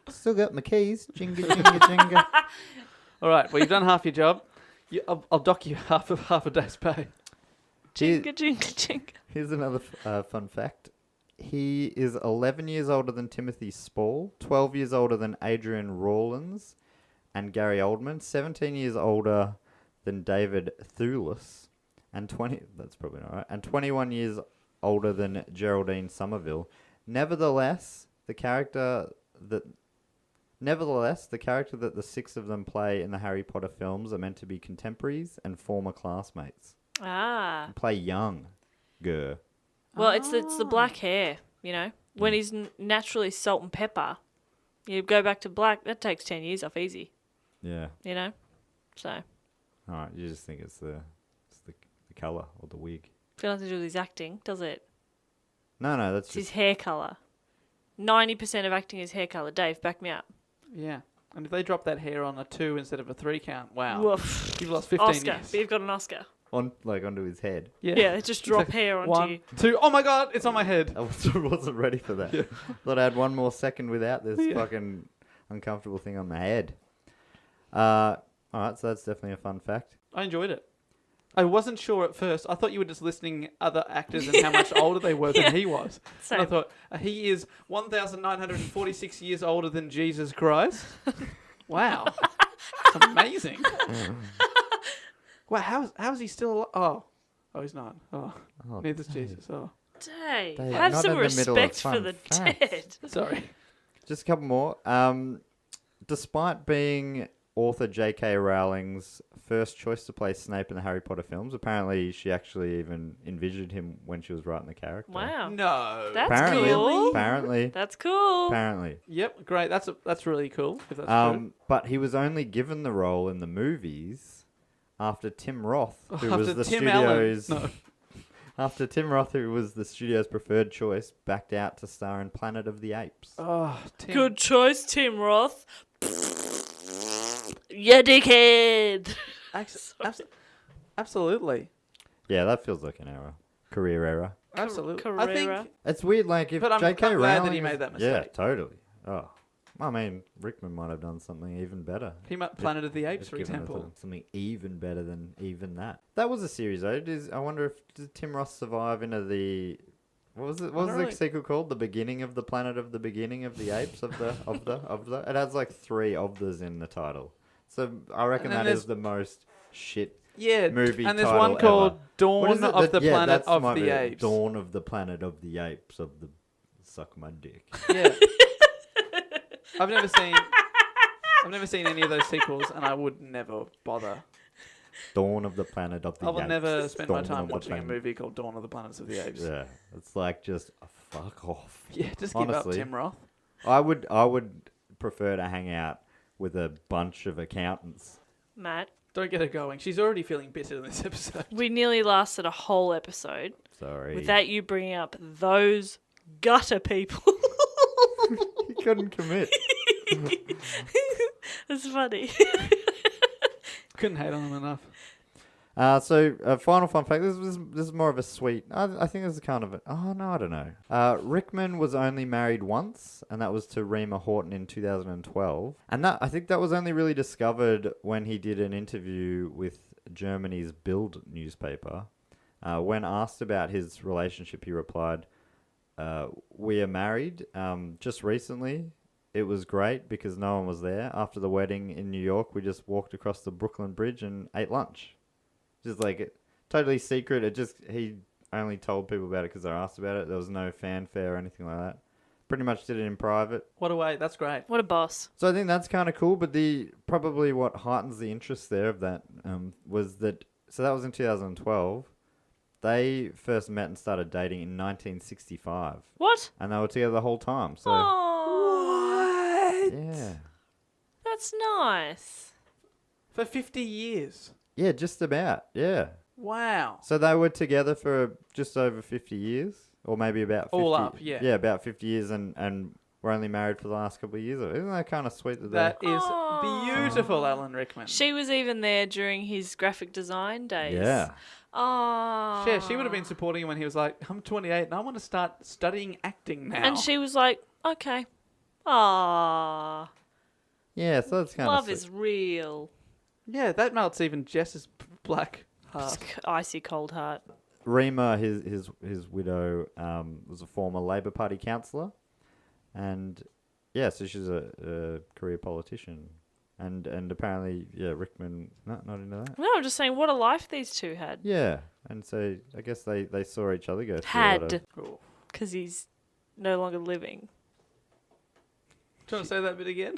Still got my keys. Jinga, jinga, jinga. All right, well, you've done half your job. I'll dock you half a day's pay. Jinga, jinga, jinga. Here's another fun fact. He is 11 years older than Timothy Spall, 12 years older than Adrian Rawlins and Gary Oldman, 17 years older than David Thewlis, and 21 years older than Geraldine Somerville. Nevertheless, the character that the six of them play in the Harry Potter films are meant to be contemporaries and former classmates. Ah. Play young. Grr. Well, it's the black hair, you know. When he's naturally salt and pepper, you go back to black, that takes 10 years off easy, Yeah. you know? So, All right. You just think it's the colour or the wig. got nothing to do with his acting, does it? No, that's It's his just... hair colour. 90% of acting is hair colour. Dave, back me up. Yeah. And if they drop that hair on a 2 instead of a 3 count, wow. Woof. You've lost 15 Oscar. years. You've got an Oscar. onto his head. Yeah, just drop hair onto 1, you. 2. Oh my God, it's on my head. I wasn't ready for that. Thought I had one more second without this fucking uncomfortable thing on my head. All right, so that's definitely a fun fact. I enjoyed it. I wasn't sure at first. I thought you were just listing other actors and how much older they were than he was. Same. And I thought, he is 1,946 years older than Jesus Christ. Wow. That's amazing. Wow, how is he still alive? Oh, he's not. Oh, neither's Jesus. Oh, Dave, Dave, have not some in the middle of respect for fun the facts. dead. sorry. Just a couple more. Despite being author J.K. Rowling's first choice to play Snape in the Harry Potter films, apparently she actually even envisioned him when she was writing the character. Wow. No. That's Apparently. cool. Apparently. That's cool. Apparently. Yep, great. That's really cool. If that's true. But he was only given the role in the movies after Tim Roth, who was After the Tim Allen. studio's... No. After Tim Roth, who was the studio's preferred choice, backed out to star in Planet of the Apes. Oh, Tim. Good choice, Tim Roth. You dickhead. Absolutely. Yeah, that feels like an error. Career error. Absolutely. I Carrera. think It's weird, like, if But I'm J.K. glad Rowling... that he made that Yeah, mistake. totally. Oh. I mean, Rickman might have done something even better. Planet of the Apes, If for given example. something even better than even that. That was a series, though. I wonder if did Tim Roth survive into the... What was it? What was don't the really- sequel called? The Beginning of the Planet of the Beginning of the Apes of the. It has like 3 of those in the title. So I reckon And then that is there's- the most shit Yeah, movie and there's title one called ever. What Dawn is it? of the Planet that's of my the bit. Apes. Dawn of the Planet of the Apes of the Suck My Dick. Yeah. I've never seen any of those sequels, and I would never bother. Dawn of the Planet of the I Apes. will never spend my Dawn time of the watching a Planet- movie called Dawn of the Planets of the Apes. Yeah, it's like just fuck off. Yeah, just give up, Honestly. Tim Roth. I would prefer to hang out with a bunch of accountants. Matt, Don't get her going. She's already feeling bitter in this episode. we nearly lasted a whole episode Sorry. without you bringing up those gutter people. He couldn't commit. It's funny. Couldn't hate on him enough. Final fun fact. This is more of a sweet. I think this is kind of a... Oh, no, I don't know. Rickman was only married once, and that was to Rima Horton in 2012. And I think that was only really discovered when he did an interview with Germany's Bild newspaper. When asked about his relationship, he replied, "We are married. Just recently. It was great because no one was there. After the wedding in New York, we just walked across the Brooklyn Bridge and ate lunch." Just like totally secret. He only told people about it because they were asked about it. There was no fanfare or anything like that. Pretty much did it in private. What a way. That's great. What a boss. So I think that's kind of cool. But probably what heightens the interest there of that was that. So that was in 2012. They first met and started dating in 1965, What? and they were together the whole time. So Oh, yeah, that's nice. For 50 years. yeah, just about, yeah. Wow. So they were together for just over 50 years, or maybe about 50. All up, yeah. Yeah, about 50 years, and were only married for the last couple of years. Isn't that kind of sweet that That is Aw. beautiful, Alan Rickman. She was even there during his graphic design days. Yeah. Oh. Yeah, she would have been supporting him when he was like, I'm 28 and I want to start studying acting now. And she was like, okay. Ah, Yeah, so it's kind of love is real. Yeah, that melts even Jess's black heart. Icy cold heart. Rima, his widow, was a former Labour Party councillor, and yeah, so she's a career politician. And apparently, Rickman, not into that. No, I'm just saying what a life these two had. Yeah, and so I guess they saw each other go through a lot of... Had. Because he's no longer living. Do you want to say that bit again?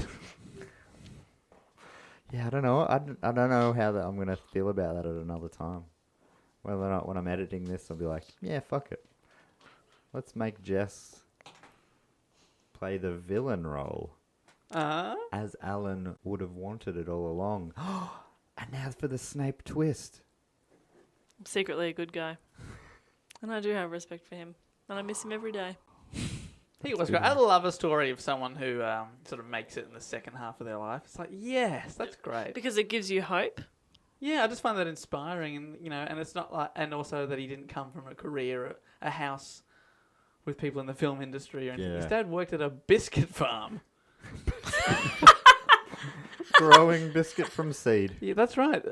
Yeah, I don't know. I don't know how I'm going to feel about that at another time. Whether or not when I'm editing this, I'll be like, yeah, fuck it. Let's make Jess play the villain role. As Alan would have wanted it all along. And now for the Snape twist. I'm secretly a good guy. And I do have respect for him. And I miss him every day. He was great. I love a story of someone who sort of makes it in the second half of their life. It's like, yes, that's great. Because it gives you hope. Yeah, I just find that inspiring, and and it's not like, and also that he didn't come from a career, a house with people in the film industry or anything. Yeah. His dad worked at a biscuit farm. Growing biscuit from seed. Yeah, that's right.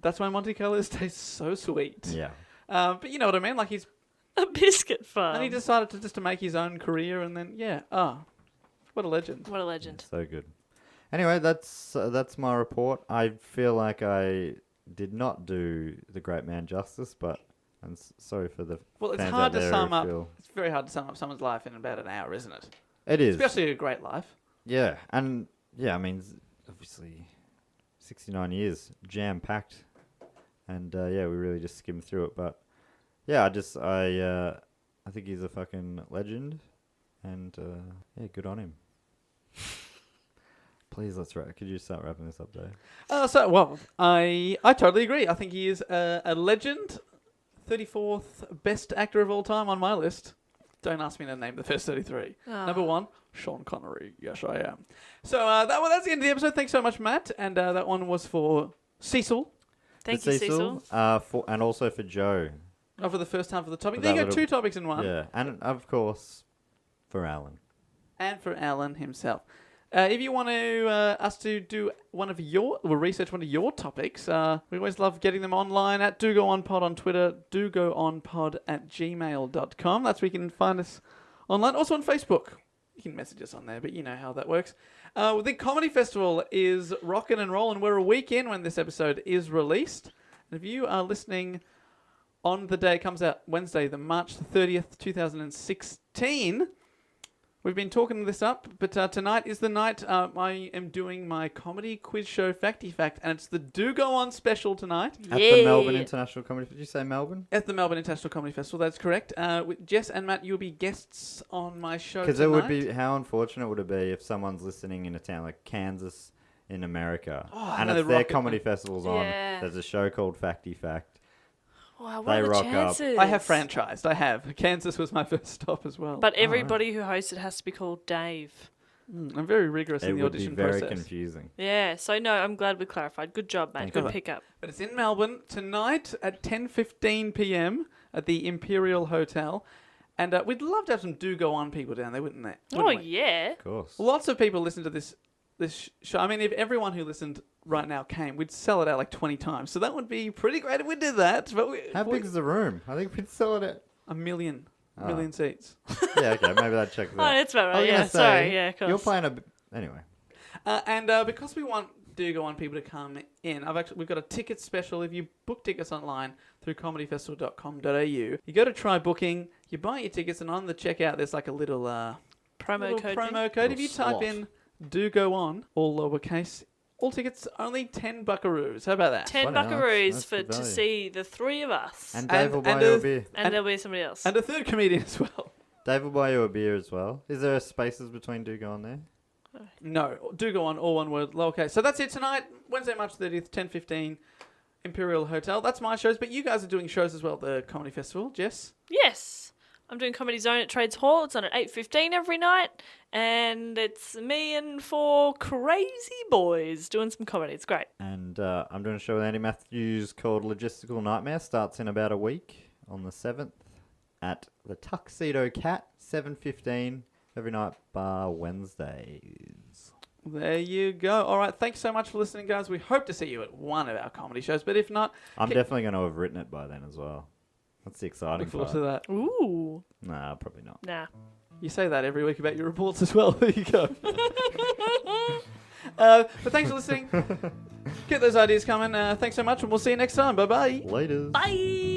That's why Monte Carlos tastes so sweet. Yeah. But you know what I mean? Like he's... A biscuit farm. And he decided to make his own career, and then, what a legend. What a legend. So good. Anyway, that's my report. I feel like I did not do the great man justice, but I'm sorry for the Well, it's fans hard out to there sum who up. feel- It's very hard to sum up someone's life in about an hour, isn't it? It is. Especially a great life. Yeah, and I mean, obviously, 69 years, jam-packed. And, we really just skimmed through it, but... Yeah, I think he's a fucking legend, and good on him. Please, let's wrap. Could you start wrapping this up, Dave? I totally agree. I think he is a legend, 34th best actor of all time on my list. Don't ask me to name the first 33. Number 1, Sean Connery. Yes, I am. So that's the end of the episode. Thanks so much, Matt. And that one was for Cecil. Thank you, Cecil. And also for Joe. Oh, for the first half of the topic. For There you that go, little- 2 topics in one. Yeah, and of course, for Alan. And for Alan himself. If you want to us to do research one of your topics, we always love getting them online at Do Go On Pod on Twitter, dogoonpod@gmail.com. That's where you can find us online. Also on Facebook. You can message us on there, but you know how that works. The Comedy Festival is rocking and rolling. We're a week in when this episode is released. And if you are listening on the day it comes out, Wednesday, the March the 30th, 2016... We've been talking this up, but tonight is the night I am doing my comedy quiz show, Facty Fact, and it's the Do Go On special tonight. At the Melbourne International Comedy... Did you say Melbourne? At the Melbourne International Comedy Festival, that's correct. With Jess and Matt, you'll be guests on my show tonight. Because it would be... How unfortunate would it be if someone's listening in a town like Kansas in America, and it's their comedy festivals on, there's a show called Facty Fact. Wow, what They are the rock up. chances? I have franchised. I have. Kansas was my first stop as well. But everybody who hosts it has to be called Dave. I'm very rigorous in the audition process. It would be very confusing. Yeah, so no, I'm glad we clarified. Good job, mate. Good pickup. But it's in Melbourne tonight at 10:15 p.m. at the Imperial Hotel. And we'd love to have some Do Go On people down there, wouldn't we? Yeah. Of course. Lots of people listen to this show. I mean, if everyone who listened right now came, we'd sell it out like 20 times. So that would be pretty great if we did that. But How big is the room? I think we'd sell it at... 1 million. A million seats. Yeah, okay, maybe that checks that. Oh, that's about right. Yeah, sorry. Yeah, of course. You're playing anyway. And because we want Do Go On people to come in, we've got a ticket special. If you book tickets online through comedyfestival.com.au, you go to try booking, you buy your tickets, and on the checkout there's like a little promo code. If you type in Do Go On, all lowercase, all tickets only 10 buckaroos. How about that? 10 buckaroos to see the three of us. And Dave will buy you a beer. And there'll be somebody else. And a third comedian as well. Dave will buy you a beer as well. Is there spaces between Do Go On there? No, Do Go On, all one word, lowercase. So that's it tonight, Wednesday, March 30th, 10:15, Imperial Hotel. That's my shows, but you guys are doing shows as well at the Comedy Festival. Jess? Yes. I'm doing Comedy Zone at Trades Hall. It's on at 8:15 every night. And it's me and 4 crazy boys doing some comedy. It's great. And I'm doing a show with Andy Matthews called Logistical Nightmare. Starts in about a week on the 7th at the Tuxedo Cat, 7:15 every night, bar Wednesdays. There you go. All right, thanks so much for listening, guys. We hope to see you at one of our comedy shows, but if not... I'm definitely going to have written it by then as well. That's the exciting Look forward part. to that. Ooh. Nah, probably not. Nah. You say that every week about your reports as well. There you go. But thanks for listening. Get those ideas coming. Thanks so much, and we'll see you next time. Bye-bye. Later. Bye.